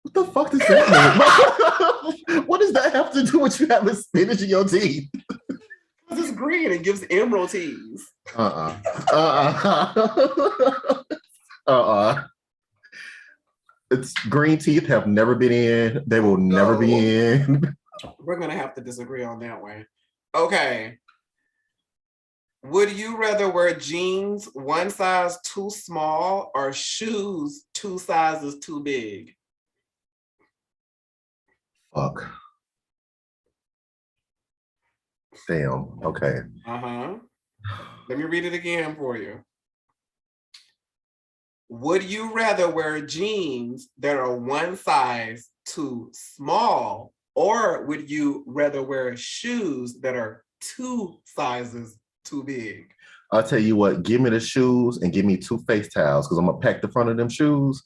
What the fuck does that mean? What does that have to do with you having spinach in your teeth? Because it's green. It gives emerald teeth. It's green teeth have never been in. They will never be in. We're going to have to disagree on that one. Okay. Would you rather wear jeans one size too small or shoes two sizes too big? Fuck. Damn. Okay. Let me read it again for you. Would you rather wear jeans that are one size too small, or would you rather wear shoes that are two sizes too big? I'll tell you what, give me the shoes and give me 2 face towels because I'm gonna pack the front of them shoes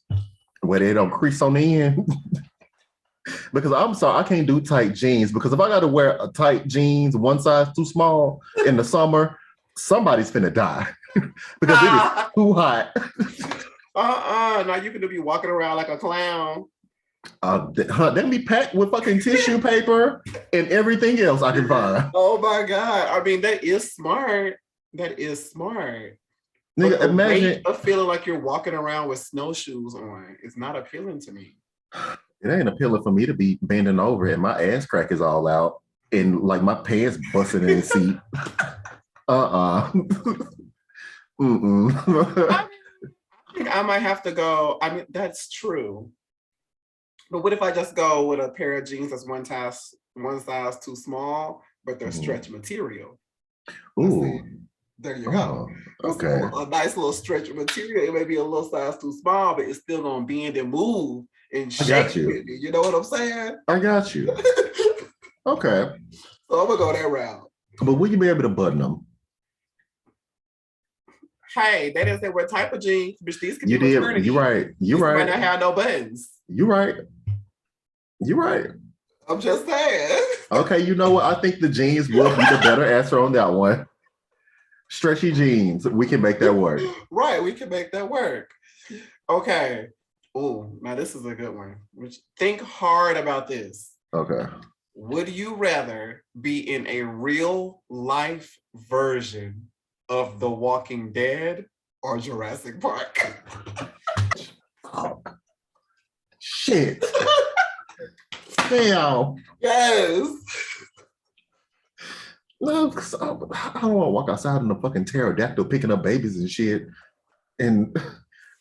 where they don't crease on the end. Because I'm sorry, I can't do tight jeans because if I gotta wear a tight jeans one size too small in the summer, somebody's finna die because it is too hot. Now you can be walking around like a clown. They be packed with fucking tissue paper and everything else I can find. Oh my God. I mean, that is smart. That is smart. Nigga, imagine a feeling like you're walking around with snowshoes on. It's not appealing to me. It ain't appealing for me to be bending over and my ass crack is all out and like my pants busting in the seat. I think I might have to go. I mean, that's true. But what if I just go with a pair of jeans that's one size too small, but they're stretch material? Ooh. There you go. Okay. A nice little stretch material. It may be a little size too small, but it's still gonna bend and move and shake with me. You know what I'm saying? I got you. Okay. So I'm gonna go that route. But will you be able to button them? Hey, they didn't say what type of jeans, bitch. These can be maternity. You're right. You're right. Might not have no buttons. You're right. You're right. I'm just saying. Okay, you know what? I think the jeans will be the better answer on that one. Stretchy jeans. We can make that work. Right, we can make that work. Okay. Oh, now this is a good one. Think hard about this. Okay. Would you rather be in a real life version of The Walking Dead or Jurassic Park? Oh, shit. Damn. Yes. No, 'cause I don't want to walk outside in a fucking pterodactyl picking up babies and shit. And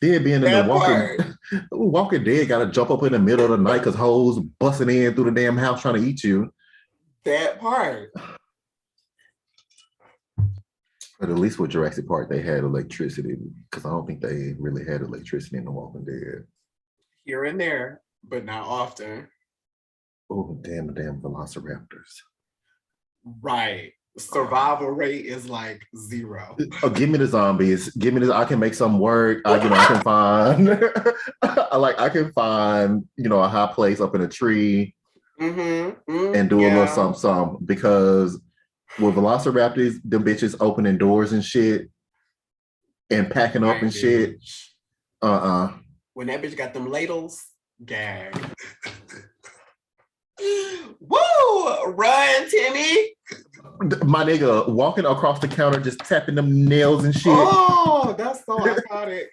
then being in the That part. Walking Dead got to jump up in the middle of the night because hoes busting in through the damn house trying to eat you. That part. But at least with Jurassic Park, they had electricity because I don't think they really had electricity in The Walking Dead. Here and there, but not often. Oh, damn velociraptors. Right. Survival rate is like 0. Oh, give me the zombies. Give me this. I can make some work. I can find I can find, a high place up in a tree and do a little something because with velociraptors, the bitches opening doors and shit and packing up and shit. When that bitch got them ladles, gag. Woo! Run, Timmy! My nigga walking across the counter, just tapping them nails and shit. Oh, that's so iconic.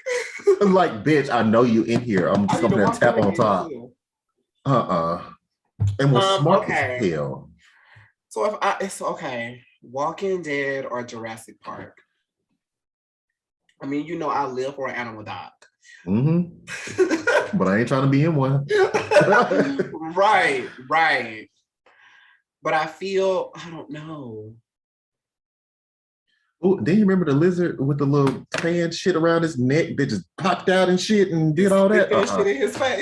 I'm like, bitch, I know you in here. I'm just gonna tap on top. And was smart as hell. So it's okay, Walking Dead or Jurassic Park. I mean, I live for an animal doc. Mm-hmm. But I ain't trying to be in one. Right. But I don't know. Oh, then you remember the lizard with the little fan shit around his neck that just popped out and shit and did all that? Shit in his face.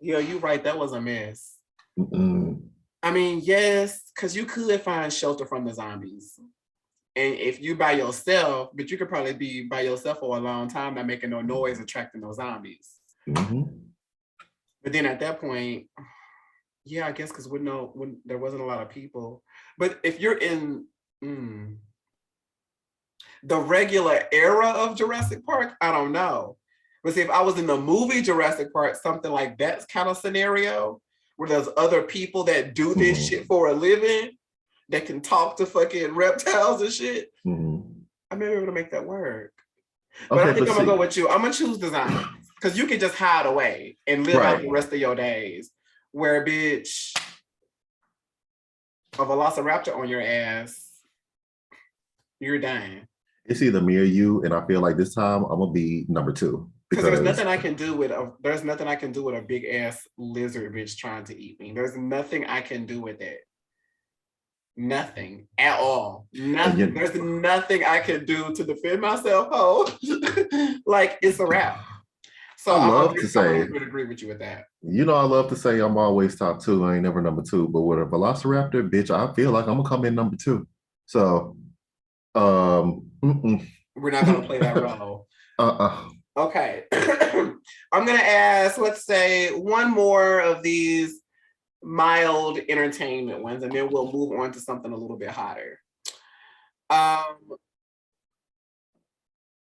Yeah, you're right. That was a mess. I mean, yes, because you could find shelter from the zombies. And if you by yourself, but you could probably be by yourself for a long time, not making no noise, attracting those zombies. But then at that point, yeah, I guess because when there wasn't a lot of people. But if you're in the regular era of Jurassic Park, I don't know. But see, if I was in the movie Jurassic Park, something like that kind of scenario, where there's other people that do this shit for a living, that can talk to fucking reptiles and shit, I may be able to make that work. But I think I'm gonna go with you. I'm gonna choose design because you can just hide away and live out the rest of your days. Where, bitch, a velociraptor on your ass, you're dying. It's either me or you, and I feel like this time I'm gonna be number 2. Because there's nothing I can do with a big ass lizard bitch trying to eat me. There's nothing I can do with it. Nothing at all. Nothing. There's nothing I can do to defend myself. Like, it's a wrap. So I would agree with you with that. I love to say I'm always top 2. I ain't never number 2. But with a velociraptor, bitch, I feel like I'm gonna come in number 2. So, we're not gonna play that role. Okay. I'm gonna ask, let's say, one more of these mild entertainment ones, and then we'll move on to something a little bit hotter.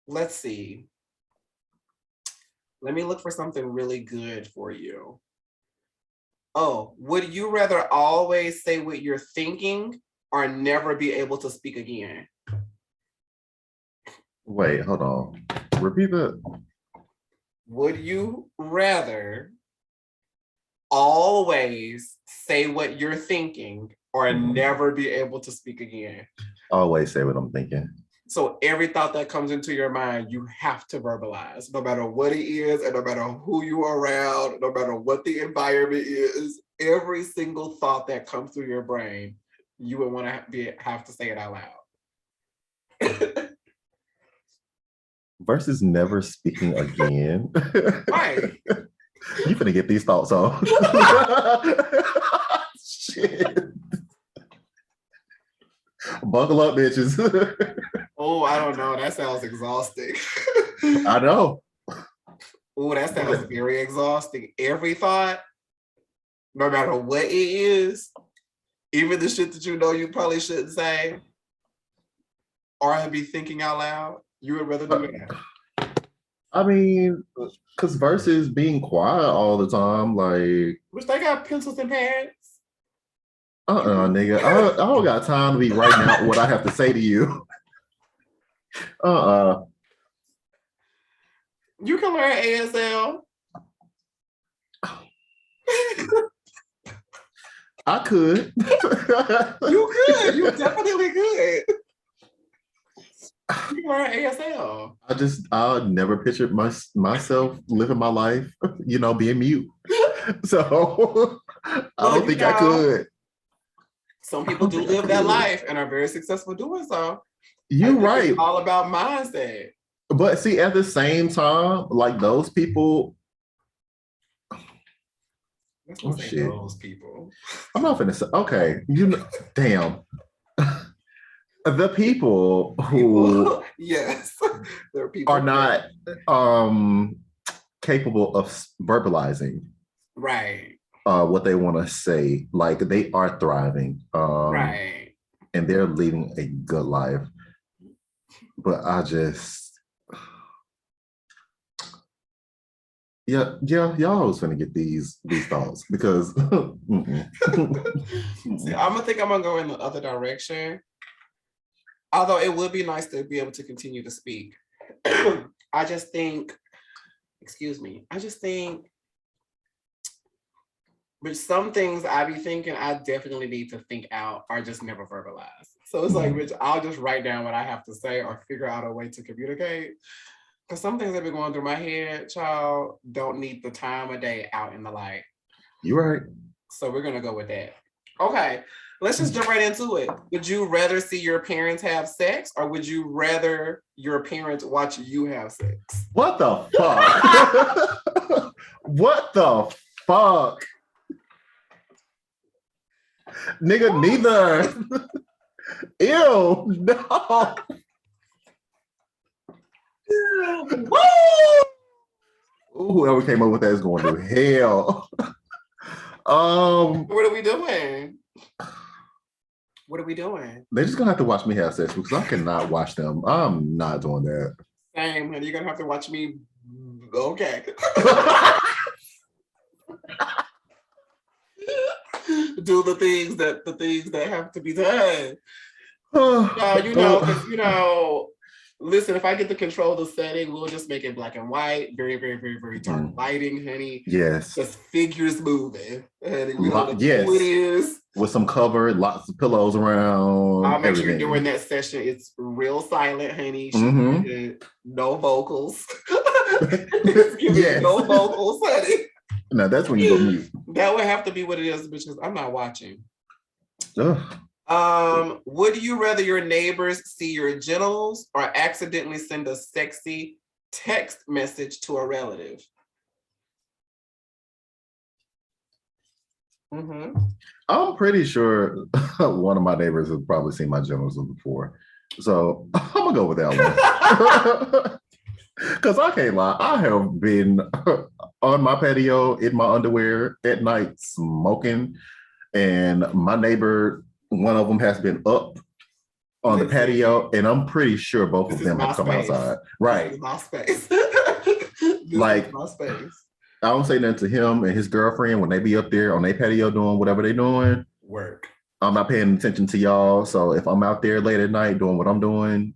Let's see. Let me look for something really good for you. Oh, would you rather always say what you're thinking or never be able to speak again? Wait, hold on. Repeat that. Would you rather always say what you're thinking or never be able to speak again? Always say what I'm thinking. So every thought that comes into your mind, you have to verbalize, no matter what it is, and no matter who you are around, no matter what the environment is. Every single thought that comes through your brain, you would want to have to say it out loud. Versus never speaking again. Right. You finna get these thoughts on. Shit. Buckle up, bitches. Oh, I don't know. That sounds exhausting. I know. Oh, that sounds very exhausting. Every thought. no matter what it is, even the shit that you know you probably shouldn't say or be thinking out loud, you would rather do that? I mean, because versus being quiet all the time, like, Which they got pencils and pads. nigga, I don't got time to be writing out what I have to say to you. You can learn ASL. I could. You could. You definitely could. You can learn ASL. I never pictured myself living my life, being mute. So I don't think I could. Some people do live that life and are very successful doing so. You're right. It's all about mindset. But see, at the same time, like those people. Oh shit! Those people. I'm not finna say. Okay, damn. The people who yes, there are people are not capable of verbalizing right what they want to say. Like they are thriving, right, and they're leading a good life. But I just. Yeah, y'all was gonna get these thoughts because See, I'm gonna go in the other direction. Although it would be nice to be able to continue to speak. I just think, but some things I be thinking I definitely need to think out or just never verbalize. So it's like, I'll just write down what I have to say or figure out a way to communicate. Because some things that be going through my head, child, don't need the time of day out in the light. You're right. So we're going to go with that. Okay, let's just jump right into it. Would you rather see your parents have sex or would you rather your parents watch you have sex? What the fuck? What the fuck? Nigga, neither. Ew, no. Whoever came up with that is going to hell. What are we doing? What are we doing? They're just gonna have to watch me have sex because I cannot watch them. I'm not doing that. Same, honey. You're gonna have to watch me. Okay. Do the things that have to be done. Listen, if I get to control the setting, we'll just make it black and white, very, very, very, very dark lighting, honey. Yes. Just figures moving. Honey. We know yes. Who it is. With some cover, lots of pillows around. I'll make sure during that session it's real silent, honey. No vocals. Yes. No vocals, honey. No, that's when you go mute. That would have to be what it is, because I'm not watching. Ugh. Would you rather your neighbors see your genitals or accidentally send a sexy text message to a relative? I'm pretty sure one of my neighbors has probably seen my genitals before. So I'm gonna go with that one. Because I can't lie, I have been on my patio in my underwear at night smoking, and my neighbor, one of them has been up on the patio, and I'm pretty sure both of them have come outside. Right. My space. Like, my space. I don't say nothing to him and his girlfriend when they be up there on their patio doing whatever they're doing. Work. I'm not paying attention to y'all. So if I'm out there late at night doing what I'm doing,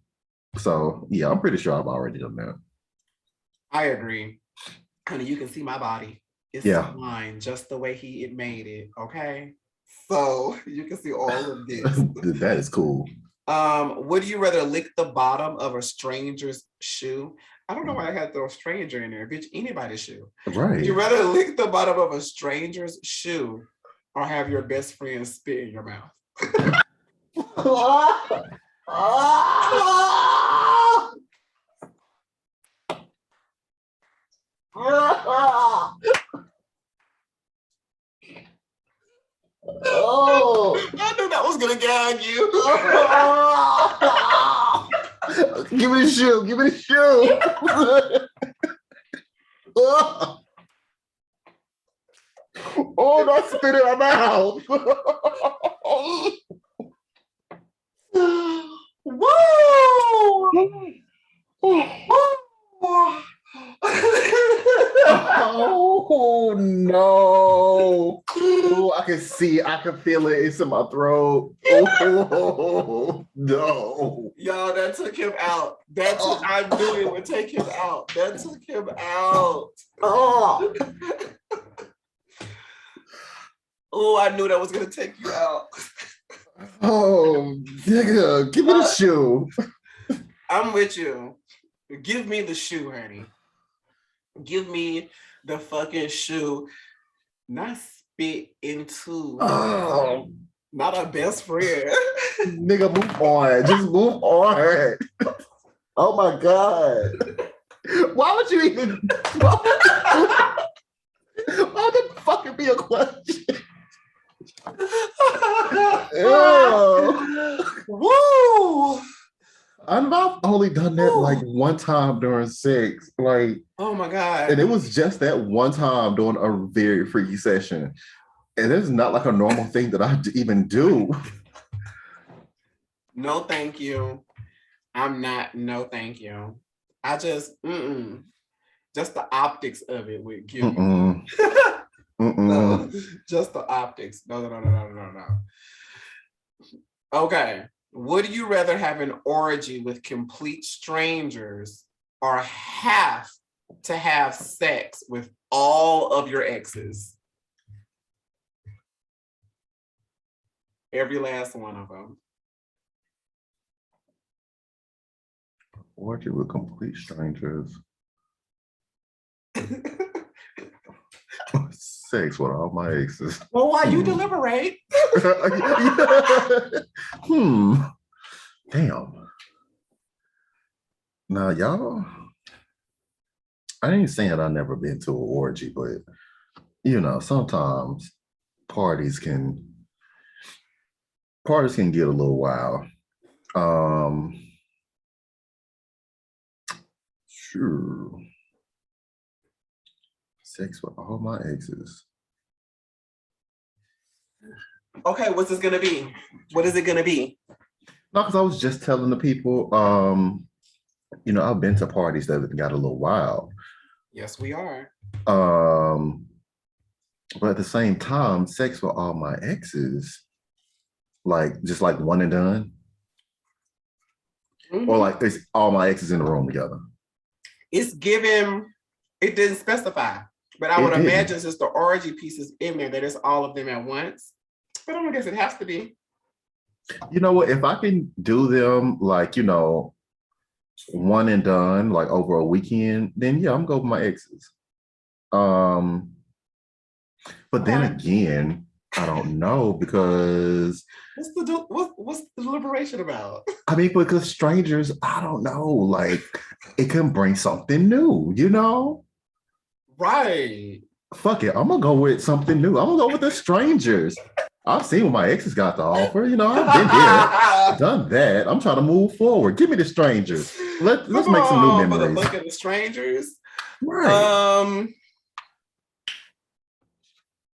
so yeah, I'm pretty sure I've already done that. I agree. Honey, you can see my body. It's mine, just the way it made it. Okay. So you can see all of this. That is cool. Would you rather lick the bottom of a stranger's shoe? I don't know why I had to throw a stranger in there. Bitch, anybody's shoe. Right. Would you rather lick the bottom of a stranger's shoe or have your best friend spit in your mouth? Oh, I knew that was gonna gag you. Give me the shoe. Give me the shoe. Oh, don't spit it out my mouth. Woo! Oh no. Oh, I can feel it. It's in my throat. Oh no. Y'all, that took him out. I knew it would take him out. That took him out. Oh. Oh, I knew that was gonna take you out. Oh, nigga, give me the shoe. I'm with you. Give me the shoe, honey. Give me the fucking shoe. Not spit into. Oh. Not our best friend. Nigga, move on. Just move on. Oh my God. Why would you even? Why would the fucking be a question? Woo! I've only done that like one time during sex. Like, oh my God. And it was just that one time during a very freaky session. And it's not like a normal thing that I even do. No, thank you. I'm not. No, thank you. I just, just the optics of it would give you. No, just the optics. No. Okay. Would you rather have an orgy with complete strangers or have to have sex with all of your exes? Every last one of them. Orgy with complete strangers. Sex with all my exes. Well, why you deliberate? Damn. Now, y'all, I ain't saying I've never been to an orgy, but you know, sometimes parties can get a little wild. Sure. Sex with all my exes. Okay, what's this gonna be? What is it gonna be? No, because I was just telling the people, you know, I've been to parties that got a little wild. Yes, we are. But at the same time, sex with all my exes, like just like one and done, or like it's all my exes in the room together. It's given. It didn't specify, but I would imagine since the orgy piece is in there, that it's all of them at once. But I don't guess it has to be. You know what? If I can do them like, you know, one and done, like over a weekend, then yeah, I'm going with my exes. But then again, I don't know because what's the deliberation about? I mean, because strangers, I don't know, like it can bring something new, you know? Right. Fuck it, I'm gonna go with something new. I'm gonna go with the strangers. I've seen what my exes got to offer. You know, I've been there, done that. I'm trying to move forward. Give me the strangers. Let's make some new memories. For the look at the strangers. Right.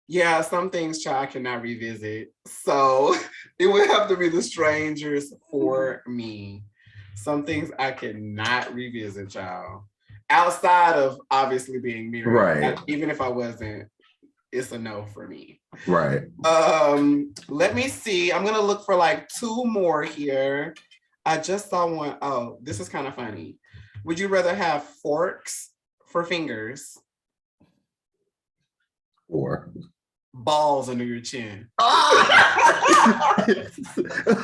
Yeah, some things child cannot revisit. So it would have to be the strangers for me. Some things I cannot revisit, child. Outside of obviously being married. Right. Even if I wasn't, it's a no for me. Right. Let me see. I'm gonna look for like two more here. I just saw one. Oh, this is kind of funny. Would you rather have forks for fingers or balls under your chin?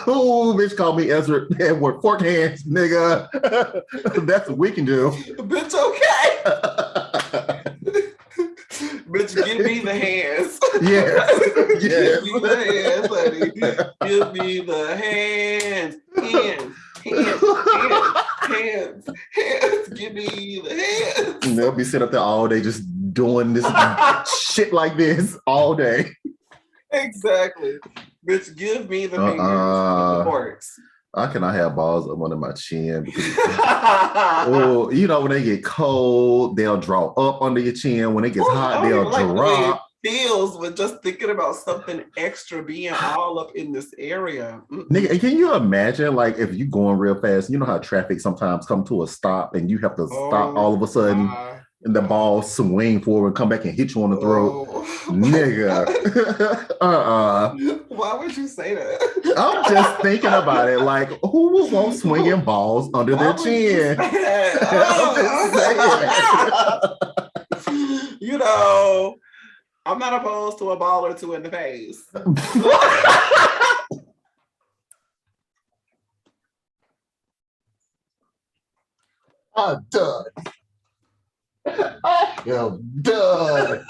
Oh, bitch, call me Edward Fork Hands, nigga. That's what we can do. Bitch, okay. Bitch, give me the hands. Yes. Give me the hands, honey. Give me the hands. Hands. Give me the hands. And they'll be sitting up there all day just doing this shit like this all day. Exactly. Bitch, give me the fingers. The forks. I cannot have balls up under my chin because you know, when they get cold, they'll draw up under your chin. When it gets hot, they'll drop. feels with just thinking about something extra being all up in this area. Nigga, can you imagine like if you going real fast, you know how traffic sometimes come to a stop and you have to stop all Oh of a sudden my and the God. ball swing forward and come back and hit you on the throat. Oh my Nigga. God. Why would you say that? I'm just thinking about it. Like, who would want swinging balls under Why their would you say chin? that? I'm just saying. You know, I'm not opposed to a ball or two in the face. I'm done. I am done.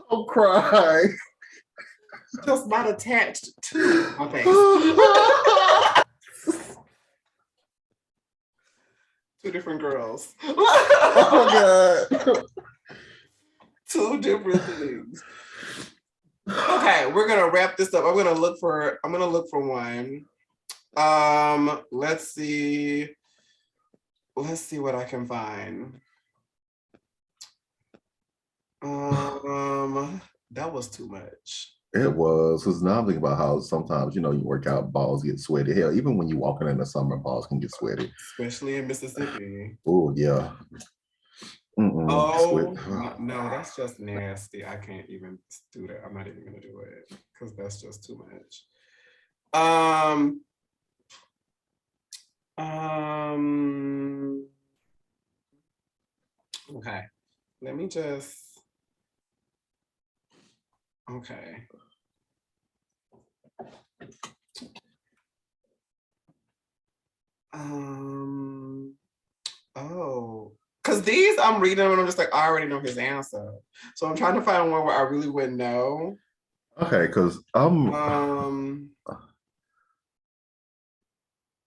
I'm crying. Just not attached to my face. Two different girls. Oh my God. Two different things. Okay, we're gonna wrap this up. I'm gonna look for one. Let's see what I can find. That was too much. It was, because now I'm thinking about how sometimes, you work out, balls get sweaty. Hell, even when you're walking in the summer, balls can get sweaty. Especially in Mississippi. Oh, yeah. Oh, no, that's just nasty. I can't even do that. I'm not even gonna do it because that's just too much. Okay. Let me just. Okay. Oh, because these I'm reading them and I'm just like, I already know his answer. So I'm trying to find one where I really wouldn't know. Okay, because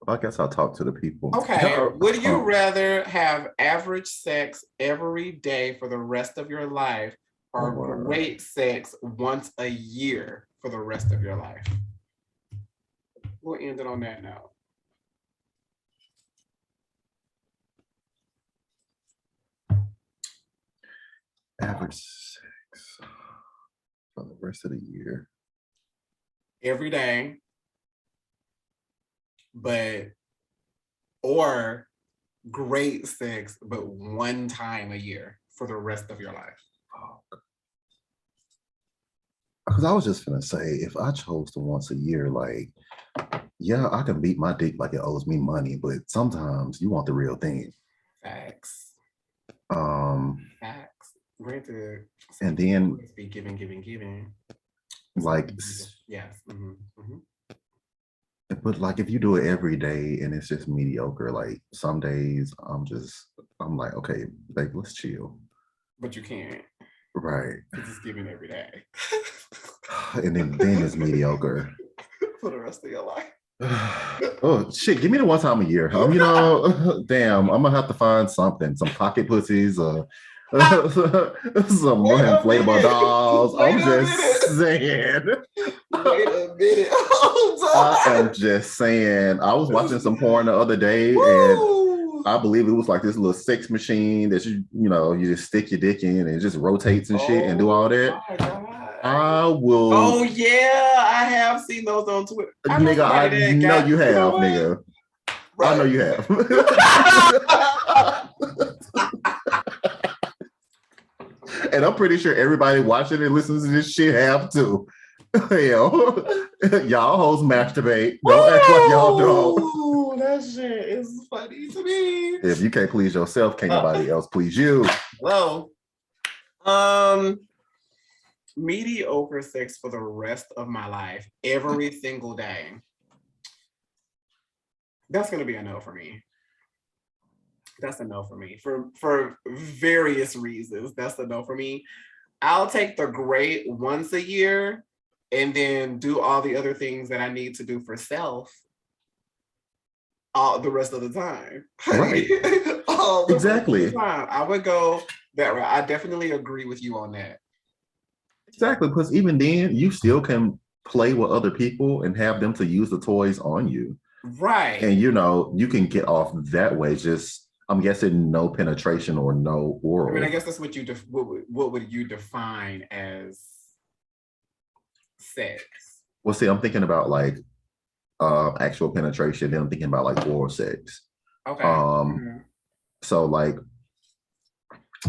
I guess I'll talk to the people. Okay. Would you rather have average sex every day for the rest of your life or great sex once a year for the rest of your life? We'll end it on that note. Average sex for the rest of the year. Every day, or great sex, but one time a year for the rest of your life. Because I was just gonna say, if I chose to once a year, like, yeah, I can beat my dick like it owes me money, but sometimes you want the real thing. Facts. Facts. Granted, and then be giving. Like, yes. But like, if you do it every day and it's just mediocre, like some days I'm like, okay, babe, let's chill. But you can't. Right. It's just giving every day. And then it's mediocre. For the rest of your life. Oh shit, give me the one time a year. Damn, I'm gonna have to find something, some pocket pussies or some inflatable dolls. I'm just saying. Wait a minute. I am just saying. I was watching some porn the other day, and I believe it was like this little sex machine that you just stick your dick in and it just rotates and shit and do all that. My God. I will. Oh yeah, I have seen those on Twitter. Nigga, I know you have, nigga. Right. I know you have. And I'm pretty sure everybody watching and listening to this shit have too. Hell, y'all hoes masturbate. Don't act like y'all don't. That shit is funny to me. If you can't please yourself, can't nobody else please you. Well, mediocre sex for the rest of my life, every single day. That's gonna be a no for me. That's a no for me for various reasons. That's a no for me. I'll take the great once a year and then do all the other things that I need to do for self all the rest of the time. Right. Exactly. I would go that route. I definitely agree with you on that. Exactly, because even then, you still can play with other people and have them to use the toys on you. Right. And you can get off that way. Just I'm guessing no penetration or no I mean, I oral. guess that's what what would you define as sex? Well, see, I'm thinking about like actual penetration, then I'm thinking about like oral sex. Okay. Um, so like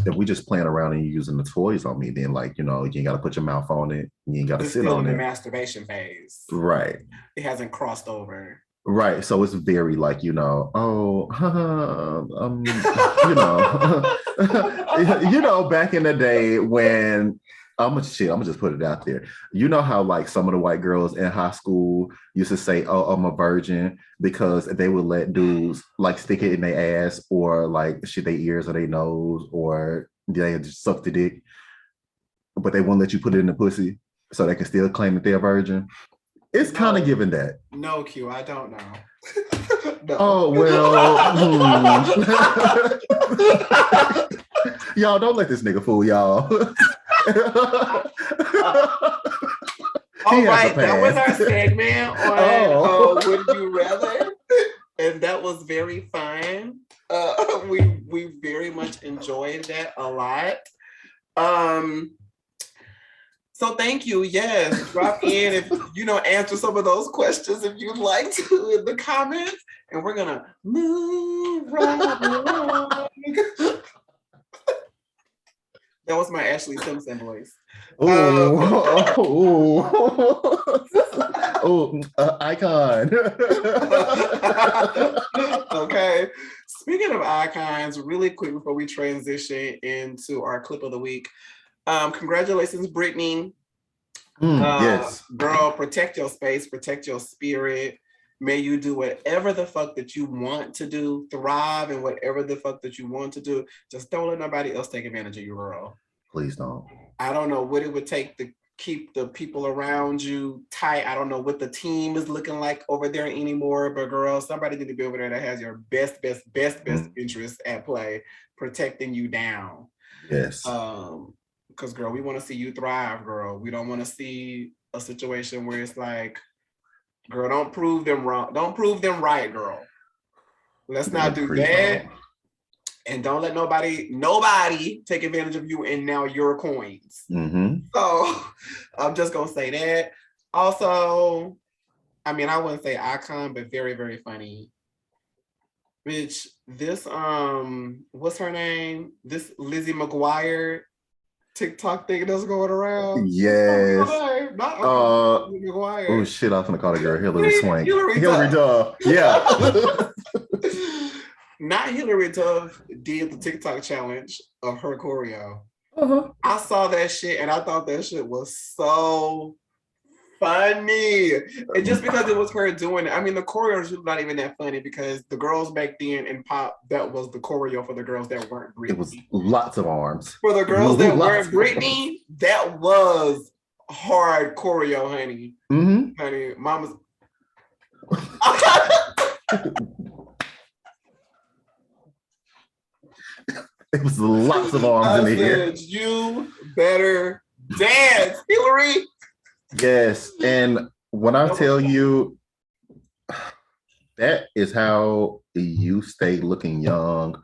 if we just playing around and you using the toys on me, then like, you know, you ain't gotta put your mouth on it, you ain't gotta It's sit still in on the it. masturbation phase. Right. It hasn't crossed over. Right. So it's very like, you know, oh, you know, you know, back in the day when I'm gonna just put it out there. You know how like some of the white girls in high school used to say, "Oh, I'm a virgin," because they would let dudes like stick it in their ass or like shit their ears or their nose or they just suck the dick, but they won't let you put it in the pussy so they can still claim that they're a virgin. It's kind of No, given that. no, Q, I don't know. No. Oh well. Y'all don't let this nigga fool y'all. All He has a right, that was past. our segment on Oh. Would You Rather, and that was very fun. We very much enjoyed that a lot. So thank you. Yes, drop in if you know answer some of those questions if you'd like to in the comments, and we're gonna move right along. That was my Ashley Simpson voice. Icon. Okay. Speaking of icons, really quick before we transition into our clip of the week. Congratulations, Brittany. Yes. Girl, protect your space, protect your spirit. May you do whatever the fuck that you want to do, thrive in whatever the fuck that you want to do. Just don't let nobody else take advantage of you, girl. Please don't. I don't know what it would take to keep the people around you tight. I don't know what the team is looking like over there anymore, but girl, somebody need to be over there that has your best interests at play, protecting you down. Yes. Because girl, we want to see you thrive, girl. We don't want to see a situation where it's like, girl, don't prove them wrong. Don't prove them right, girl. Let's not do that. And don't let nobody take advantage of you and now your coins. So I'm just gonna say that. Also, I mean, I wouldn't say icon, but very, very funny. Bitch, this what's her name? This Lizzie McGuire TikTok thing that's going around. Yes. McGuire. Oh shit, I was gonna call the girl Hillary Swank. Hillary Duff. Yeah. Not Hillary Duff did the TikTok challenge of her choreo. I saw that shit and I thought that shit was so funny. And just because it was her doing it, I mean, the choreo is not even that funny because the girls back then in pop, that was the choreo for the girls that weren't Britney. It was lots of arms. For the girls that weren't Britney, that was hard choreo, honey. Honey, mama's. It was lots of arms in the air. You better dance, Hillary. Yes, and when I tell you, that is how you stay looking young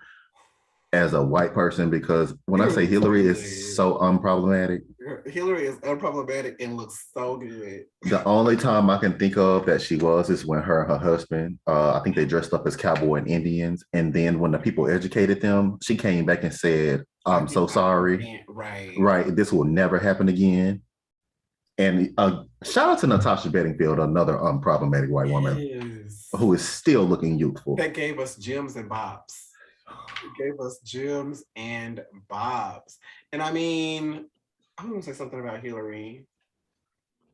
as a white person, because when I say Hillary is so unproblematic. Hillary is unproblematic and looks so good. The only time I can think of that she was is when her and her husband, I think they dressed up as cowboy and Indians. And then when the people educated them, she came back and said, I'm so sorry. Right. This will never happen again. And shout out to Natasha Bedingfield, another unproblematic white woman who is still looking youthful. That gave us gems and bobs. It gave us gems and bobs. And I mean, I'm gonna say something about Hillary,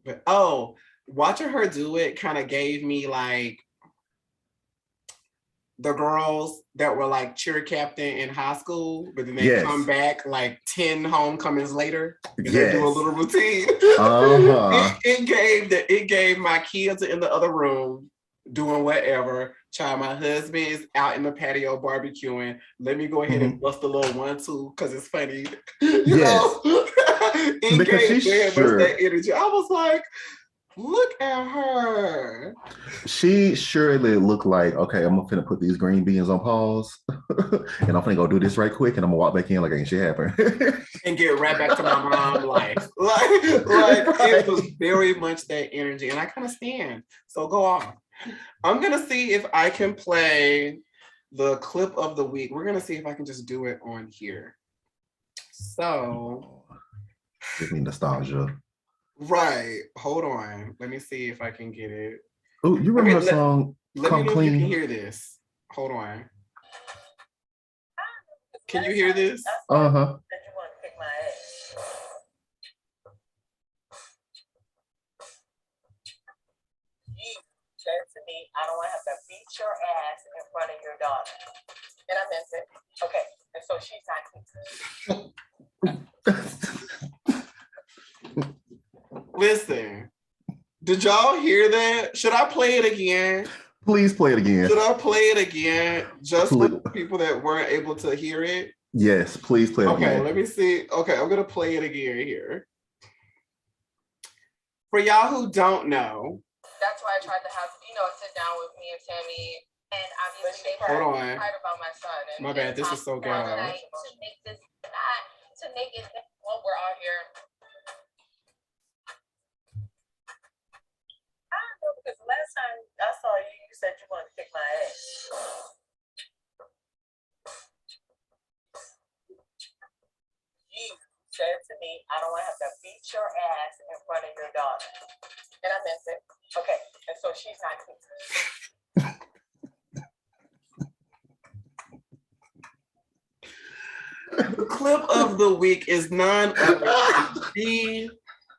but watching her do it kind of gave me like the girls that were like cheer captain in high school, but then they come back like 10 homecomings later and they do a little routine. It gave my kids in the other room doing whatever. Child, my husband is out in the patio barbecuing. Let me go ahead and bust a little 1-2 because it's funny. You know? It because gave very much that energy. I was like, Look at her. She surely looked like, okay, I'm gonna put these green beans on pause, and I'm gonna go do this right quick, and I'm gonna walk back in like ain't shit happened. And get right back to my mom life. Like it was very much that energy, and I kind of stand. So go on. I'm gonna see if I can play the clip of the week. We're gonna see if I can just do it on here. So Give me nostalgia. right, hold on. Let me see if I can get it. Oh, you remember her song Let me "Come know if you can Clean"? hear this. Hold on. Can you hear this? Uh-huh. Said to me, I don't want to have to beat your ass in front of your daughter. And I meant it. Okay. And so she's not. Listen, did y'all hear that? Should I play it again? Please play it again. Should I play it again just for people that weren't able to hear it? Yes, please play it again. Okay, let me see. Okay, I'm going to play it again here. For y'all who don't know, that's why I tried to have, sit down with me and Tammy, and obviously they cried about my son. And my bad, this is so ghetto. To make this, to make it, well, we're out here. I don't know, because last time I saw you, you said you wanted to kick my ass. You said to me, I don't want to have to beat your ass in front of your daughter. And I meant it. Okay, and so she's not cute. The clip of the week is none other than the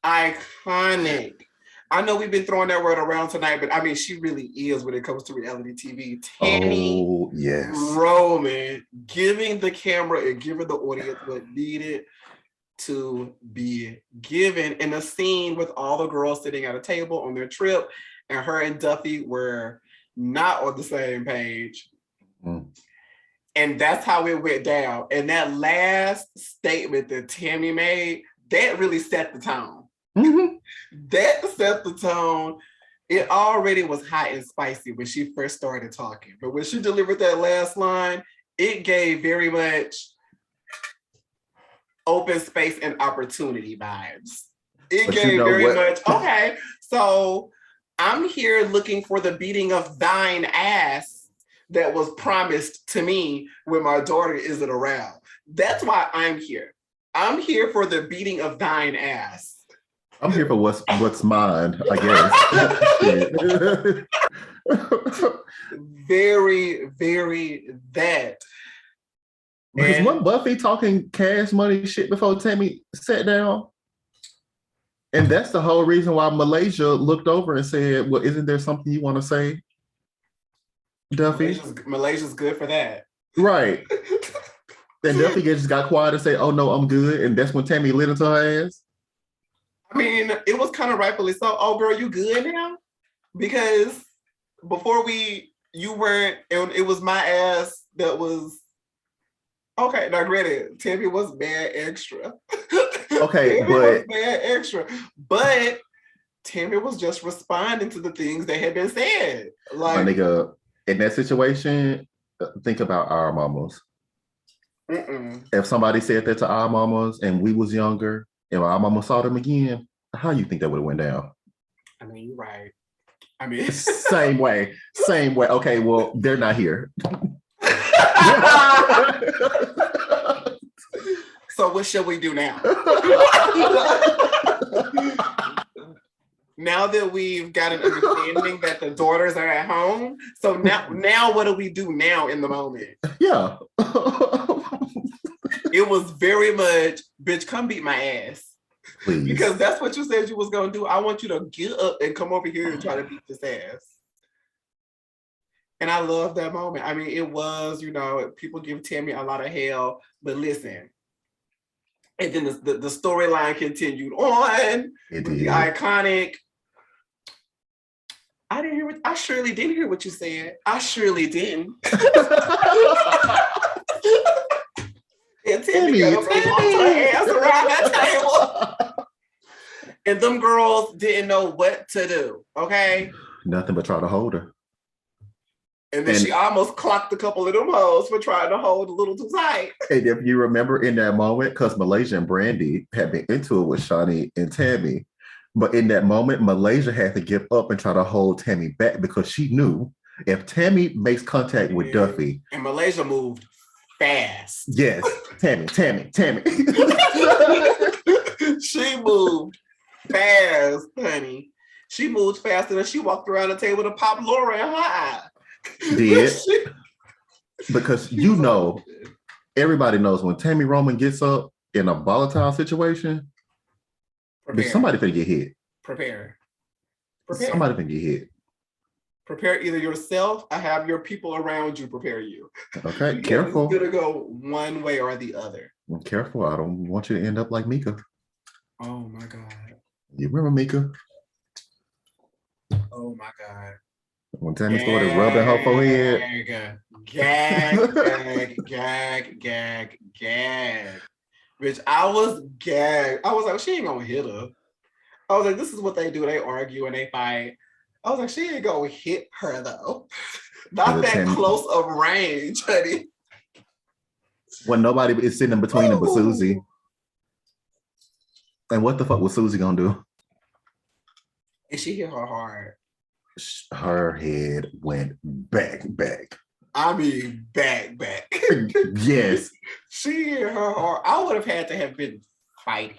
iconic. I know we've been throwing that word around tonight, but I mean, she really is when it comes to reality TV. Tammy Roman giving the camera and giving the audience what needed to be given in a scene with all the girls sitting at a table on their trip, and her and Duffy were not on the same page. And that's how it went down. And that last statement that Tammy made, that really set the tone. That set the tone. It already was hot and spicy when she first started talking. But when she delivered that last line, it gave very much open space and opportunity vibes. It gave very much, okay, so I'm here looking for the beating of thine ass that was promised to me when my daughter isn't around. That's why I'm here. I'm here for the beating of thine ass. I'm here for what's mine, I guess. Very, very that. Because when Buffy talking cash money shit before Tammy sat down, and that's the whole reason why Malaysia looked over and said, well, isn't there something you want to say, Duffy? Malaysia's good for that. Right. Then Duffy just got quiet and say, oh no, I'm good. And that's when Tammy lit into her ass. I mean, it was kind of rightfully so. Oh girl, you good now? Because before you weren't, and it was my ass that was, okay, now granted, Tammy was mad extra. Okay, Tammy was mad extra. But Tammy was just responding to the things that had been said. Like, my nigga, in that situation, think about our mamas. If somebody said that to our mamas and we was younger and our mama saw them again, how you think that would have went down? I mean, you're right. I mean, same way. Okay, well, they're not here. So what shall we do now? Now that we've got an understanding that the daughters are at home, so now what do we do now in the moment? Yeah. It was very much, bitch, come beat my ass. Please. Because that's what you said you was gonna do. I want you to get up and come over here and try to beat this ass. And I love that moment. I mean, it was, people give Tammy a lot of hell, but listen. And then the storyline continued on with the iconic. I surely didn't hear what you said. I surely didn't. And Tammy got her ass around that table. And them girls didn't know what to do, okay? Nothing but try to hold her. And then she almost clocked a couple of them hoes for trying to hold a little too tight. And if you remember in that moment, because Malaysia and Brandy had been into it with Shawnee and Tammy, but in that moment, Malaysia had to give up and try to hold Tammy back because she knew if Tammy makes contact with Duffy. And Malaysia moved fast. Yes, Tammy. She moved fast, honey. She moved faster than she walked around the table to pop Laura in her eye. Did. Because you know, everybody knows when Tammy Roman gets up in a volatile situation, somebody finna get hit. Prepare. Somebody finna get hit. Prepare either yourself or have your people around you prepare you. Okay, careful. It's gonna go one way or the other. Careful, I don't want you to end up like Mika. Oh my God. You remember Mika? Oh my God. When Tammy started rubbing her forehead. Gag. Bitch, I was gagged. I was like, she ain't gonna hit her. I was like, this is what they do. They argue and they fight. I was like, she ain't gonna hit her though. Not that close of range, honey. When nobody is sitting in between them but Susie. And what the fuck was Susie gonna do? And she hit her hard. Her head went back. I mean, back. Yes. She hit her hard. I would have had to have been fighting.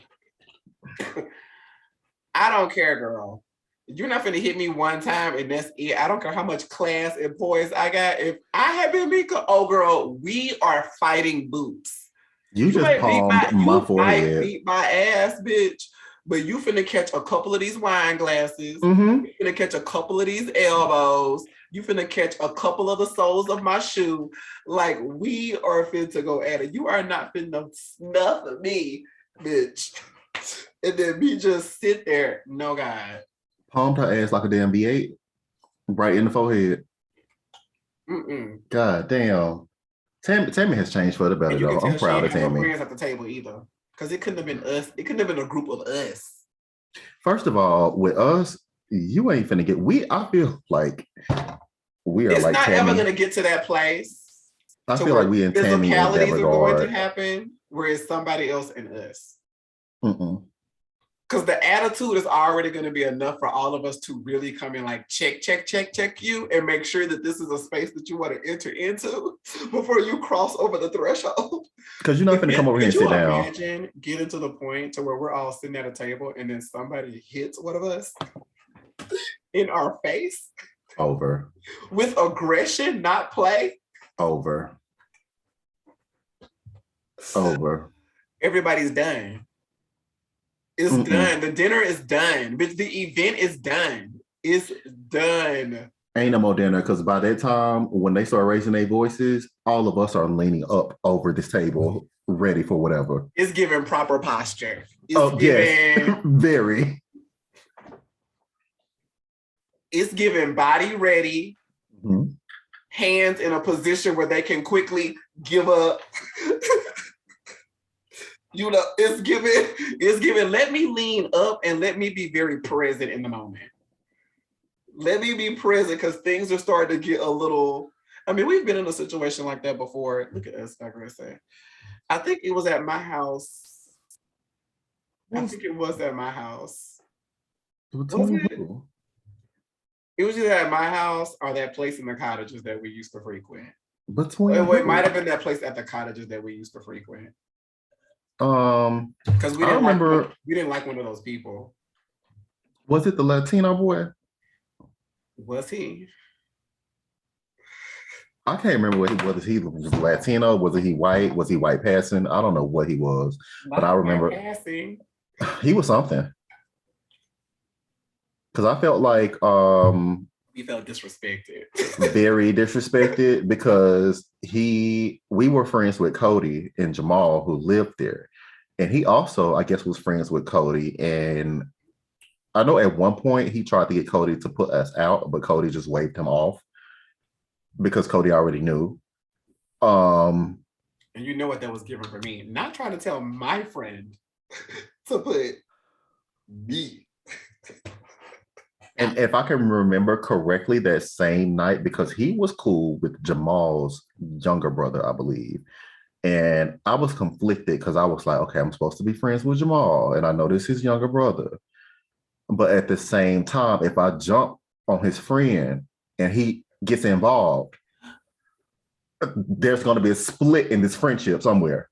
I don't care, girl. You're not gonna hit me one time and that's it. I don't care how much class and poise I got. If I had been Mika, oh girl, we are fighting boots. You just palmed my forehead. You might beat my ass, bitch. But you finna catch a couple of these wine glasses. Mm-hmm. You finna catch a couple of these elbows. You finna catch a couple of the soles of my shoe. Like, we are finna go at it. You are not finna snuff me, bitch. And then me just sit there. No, God. Palmed her ass like a damn B8. Right in the forehead. God damn. Tammy has changed for the better, though. I'm proud of Tammy. Friends at the table either. Because it couldn't have been us. It couldn't have been a group of us. First of all, with us, you ain't finna get. I feel like we are it's like not Tammy. Ever gonna get to that place. I feel like we and Tammy in that regard. Physicalities are going to happen where it's somebody else and us. Because the attitude is already going to be enough for all of us to really come in like check you and make sure that this is a space that you want to enter into before you cross over the threshold. Because you're not going to come over here and sit down. Imagine getting to the point to where we're all sitting at a table and then somebody hits one of us in our face. Over. With aggression, not play. Over. Everybody's done. It's done. The dinner is done. But the event is done. It's done. Ain't no more dinner because by that time, when they start raising their voices, all of us are leaning up over this table, ready for whatever. It's giving proper posture. Yes. Very. It's giving body ready, hands in a position where they can quickly give up. You know, it's giving, let me lean up and let me be very present in the moment. Let me be present because things are starting to get a little, I mean, we've been in a situation like that before. Look at us, digressing. I think it was at my house. Was it? It was either at my house or that place in the cottages that we used to frequent. It might have been that place at the cottages that we used to frequent. Because we didn't like one of those people. Was it the Latino boy? Was he? I can't remember what he was. He was Latino. Was he white? Was he white passing? I don't know what he was, but I remember he was something. Because I felt like we felt disrespected. Very disrespected because we were friends with Cody and Jamal who lived there. And he also, I guess, was friends with Cody. And I know at one point he tried to get Cody to put us out, but Cody just waved him off because Cody already knew. And you know what that was given for me? Not trying to tell my friend to put Me. And if I can remember correctly, that same night, because he was cool with Jamal's younger brother, I believe. And I was conflicted because I was like, okay, I'm supposed to be friends with Jamal, and I know this is his younger brother. But at the same time, if I jump on his friend and he gets involved, there's going to be a split in this friendship somewhere.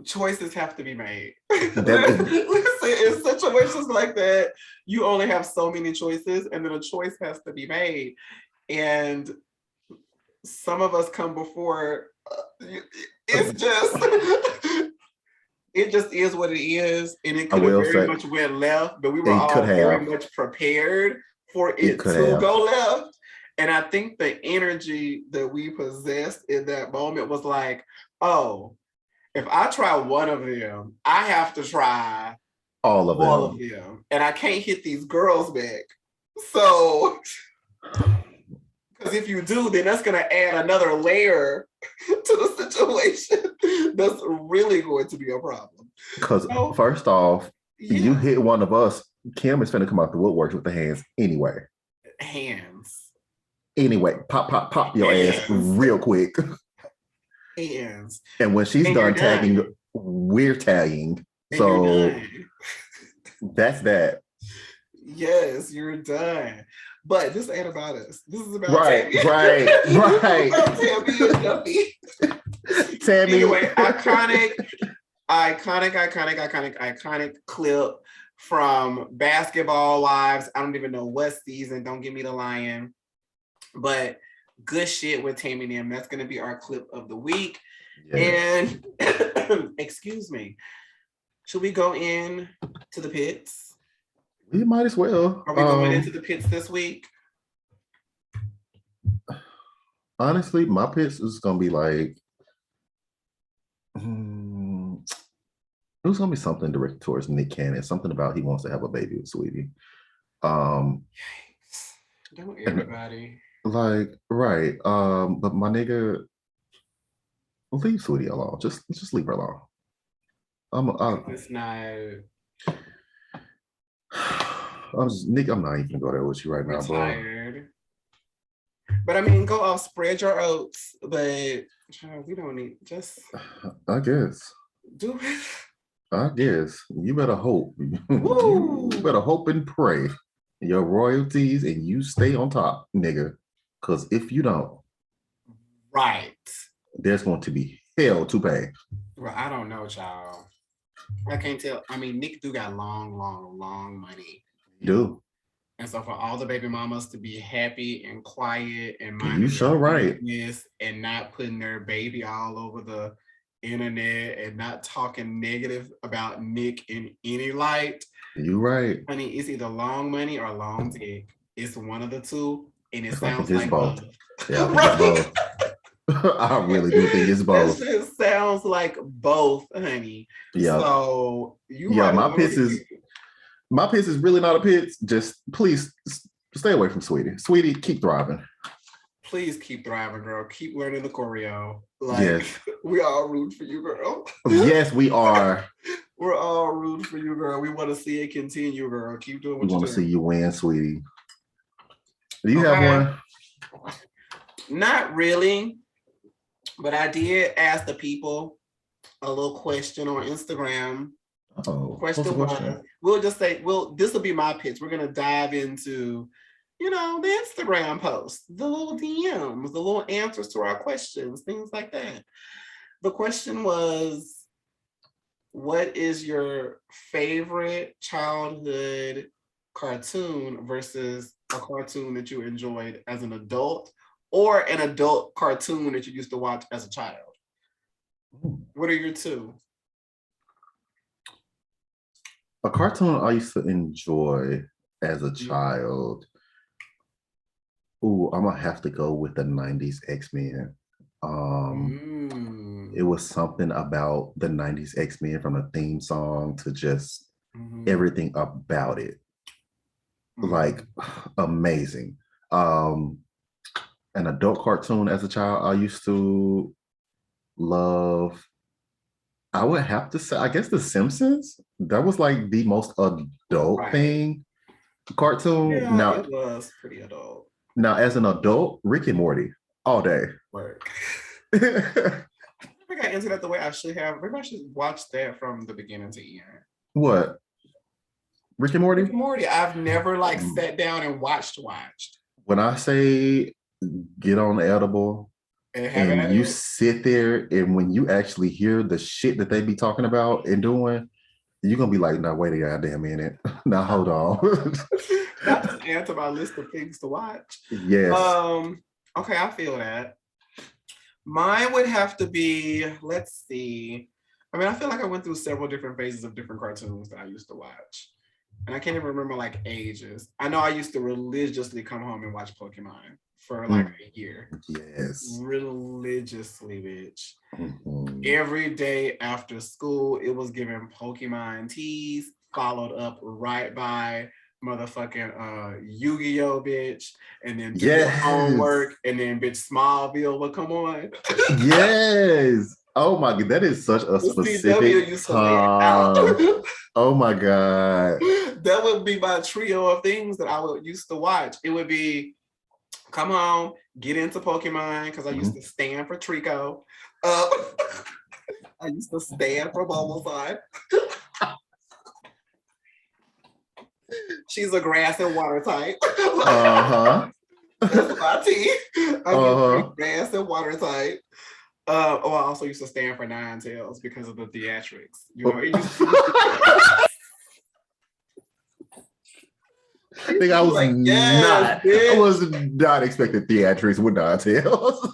Choices have to be made. That is, Listen, in situations like that, you only have so many choices, and then a choice has to be made. And some of us come before. It's just, it just is what it is, and it I could have will very say, much went left, but we were it could all very have. much prepared for It it could to have. go left. And I think the energy that we possessed in that moment was like, oh, if I try one of them, I have to try All of all of them. them. And I can't hit these girls back. So, because if you do, then that's going to add another layer to the situation. That's really going to be a problem. Because So, first off, you yeah, hit one of us, Kim is finna come out the woodworks with the hands anyway. hands. Anyway, pop, pop, pop your ass Hands. real quick. Hands. And when she's And you're done tagging, done. we're tagging. And you're So done. that's that. Yes, you're done. But this ain't about us. This is about Right, Tammy. right, This is right. about Tammy and Duffy. Tammy. Anyway, iconic clip from Basketball Wives. I don't even know what season. Don't give me the lion. But good shit with Tammy and them. That's going to be our clip of the week. Yes. And excuse me. Should we go in to the pits? We might as well. Are we going into the pits this week? Honestly, my pits is gonna be like it was gonna be something directed towards Nick Cannon, something about he wants to have a baby with Sweetie. Don't everybody. Like, right. But my nigga, leave Sweetie alone. Just leave her alone. It's not. Nick, I'm not even gonna go there with you right now, bro. Tired. But I mean, go off, spread your oats. But we don't need just. I guess. Do it. I guess you better hope. You better hope and pray your royalties, and you stay on top, nigga. Because if you don't, right, there's going to be hell to pay. Well, I don't know, child. I can't tell. I mean, Nick do got long money. Do. And so for all the baby mamas to be happy and quiet and minding you sure right and not putting their baby all over the internet and not talking negative about Nick in any light. You right. Honey, it's either long money or long dick. It's one of the two, and it sounds like both. Yeah, right? Both. I really do think it's both. It just sounds like both, honey. Yeah. So my piss is really not a piss. Just please stay away from Sweetie. Sweetie, keep thriving. Please keep thriving, girl. Keep learning the choreo. Yes. We all root for you, girl. Yes, we are. We're all rooting for you, girl. We want to see it continue, girl. Keep doing what we you're doing. We want to see you win, Sweetie. Do you have one? Not really. But I did ask the people a little question on Instagram. Oh, question was, we'll just say, this will be my pitch. We're going to dive into, the Instagram posts, the little DMs, the little answers to our questions, things like that. The question was, what is your favorite childhood cartoon versus a cartoon that you enjoyed as an adult or an adult cartoon that you used to watch as a child? What are your two? A cartoon I used to enjoy as a child. Ooh, I'm gonna have to go with the 90s X-Men. It was something about the 90s X-Men, from the theme song to just everything about it. Like amazing. An adult cartoon as a child I used to love. I would have to say, I guess The Simpsons. That was like the most adult thing cartoon. Yeah, it was pretty adult. Now, as an adult, Rick and Morty all day. Work. I got into that the way I should have. Maybe I should watch that from the beginning to end. What? Rick and Morty? Rick and Morty. I've never like sat down and watched. When I say get on the edible and you sit there, and when you actually hear the shit that they be talking about and doing, you're gonna be like, "Now wait a goddamn minute. Now hold on." That's add to my list of things to watch. Yes. Okay, I feel that. Mine would have to be, let's see. I mean, I feel like I went through several different phases of different cartoons that I used to watch. And I can't even remember like ages. I know I used to religiously come home and watch Pokemon for like a year. Yes. Religiously, bitch. Every day after school, it was given Pokemon teas, followed up right by motherfucking Yu-Gi-Oh, bitch, and then do your homework, and then bitch Smallville would come on. Yes. Oh my god, that is such a specific time. Oh my god. That would be my trio of things that I would used to watch. It would be come home, get into Pokemon, because I used to stand for Trico. I used to stand for Bulbasaur. She's a grass and water type. That's my tea. I'm grass and water type. I also used to stand for Ninetales because of the theatrics. You know, it used to I was like, I was not expecting theatrics with Ninetales.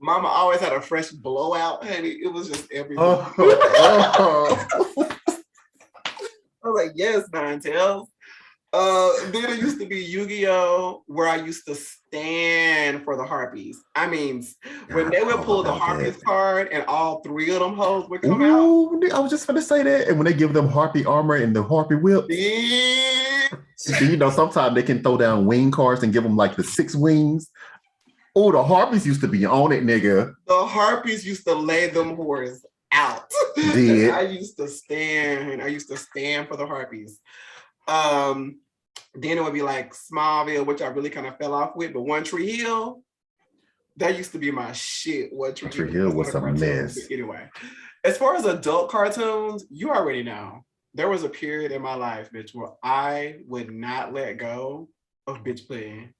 Mama always had a fresh blowout, honey. It was just everything. I was like, yes, Ninetales. Then it used to be Yu-Gi-Oh, where I used to stand for the Harpies. I mean, when they would pull the Harpies card and all three of them hoes would come out. I was just gonna say that. And when they give them Harpy armor and the Harpy whip, you know, sometimes they can throw down wing cards and give them like the 6 wings. Oh, the Harpies used to be on it, nigga. The Harpies used to lay them whores out. I used to stand for the Harpies. Then it would be like Smallville, which I really kind of fell off with, but One Tree Hill, that used to be my shit. One Tree Hill was a mess. Anyway, as far as adult cartoons, you already know. There was a period in my life, bitch, where I would not let go of bitch pudding.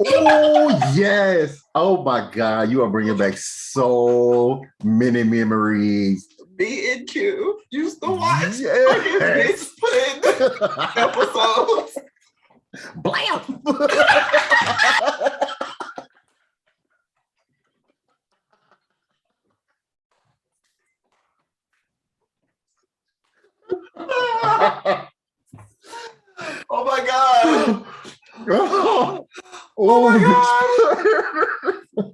Oh yes! Oh my god, you are bringing back so many memories. B and Q used to watch bitch pudding episodes. Blam! Oh my god! Oh my god!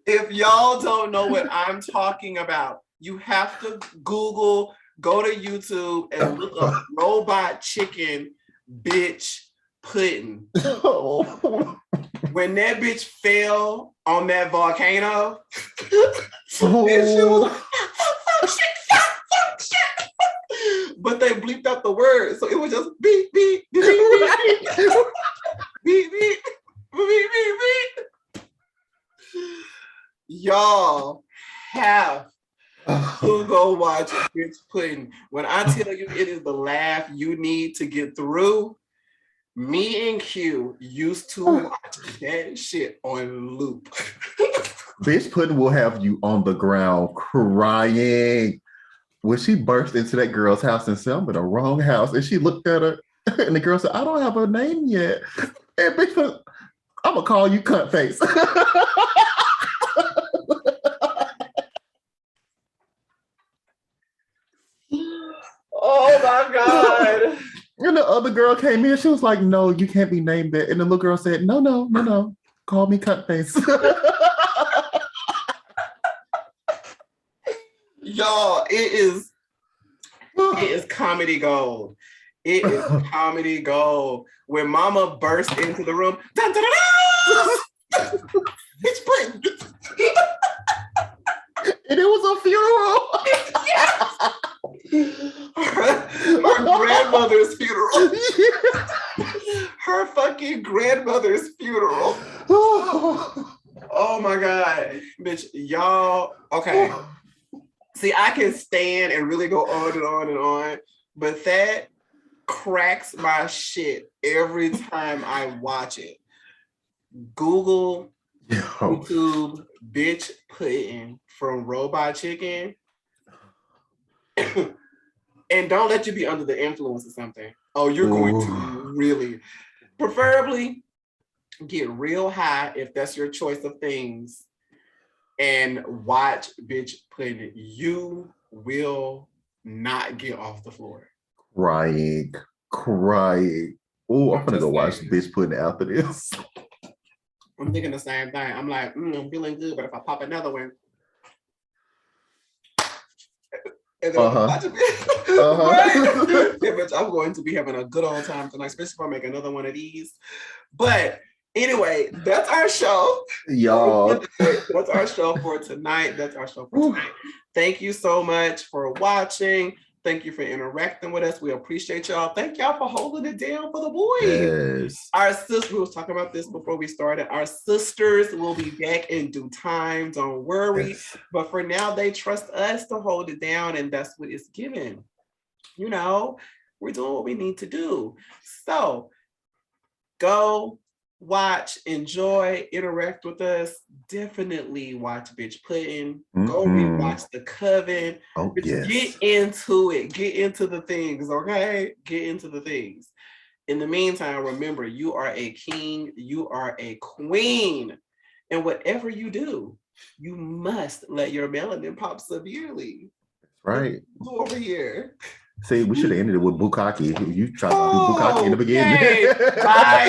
If y'all don't know what I'm talking about, you have to Google, go to YouTube, and look up robot chicken bitch pudding. When that bitch fell on that volcano, but they bleeped out the word, so it was just beep, beep, beep, beep, beep, beep, beep, beep, beep, beep. Y'all have to go watch bitch pudding. When I tell you it is the laugh you need to get through, me and Q used to watch that shit on loop. Bitch pudding will have you on the ground crying. When she burst into that girl's house and said, I'm in the wrong house, and she looked at her, and the girl said, I don't have a name yet. And bitch, I'm gonna call you cunt face. Oh my god. And the other girl came in, she was like, no, you can't be named that. And the little girl said, no, call me cunt face. Y'all, it is comedy gold. It is comedy gold. When Mama burst into the room, dun, dun, dun, dun! Bitch pudding. And it was a funeral. Her grandmother's funeral. Her fucking grandmother's funeral. Oh my God. Bitch, y'all. Okay. See, I can stand and really go on and on and on, but that cracks my shit every time I watch it. Google, YouTube, bitch pudding from Robot Chicken. And don't let you be under the influence of something. Oh, you're going to really, preferably get real high if that's your choice of things and watch bitch pudding. You will not get off the floor. Crying. Oh, I'm gonna go watch bitch pudding after this. I'm thinking the same thing. I'm like, I'm feeling good, but if I pop another one, and then watch it, bitch, I'm going to be having a good old time tonight, especially if I make another one of these. But anyway, that's our show. Y'all. That's our show for tonight. Thank you so much for watching. Thank you for interacting with us. We appreciate y'all. Thank y'all for holding it down for the boys. Yes. Our sisters, we was talking about this before we started. Our sisters will be back in due time. Don't worry. Yes. But for now, they trust us to hold it down, and that's what it's given. You know, we're doing what we need to do. So go watch, enjoy, interact with us. Definitely watch Bitch Pudding. Go rewatch The Coven. Oh, yes. Get into it. Get into the things, okay? Get into the things. In the meantime, remember, you are a king, you are a queen. And whatever you do, you must let your melanin pop severely. That's right. Go over here. See, we should have ended it with Bukkake. You tried to do Bukkake in the beginning. Okay. Bye.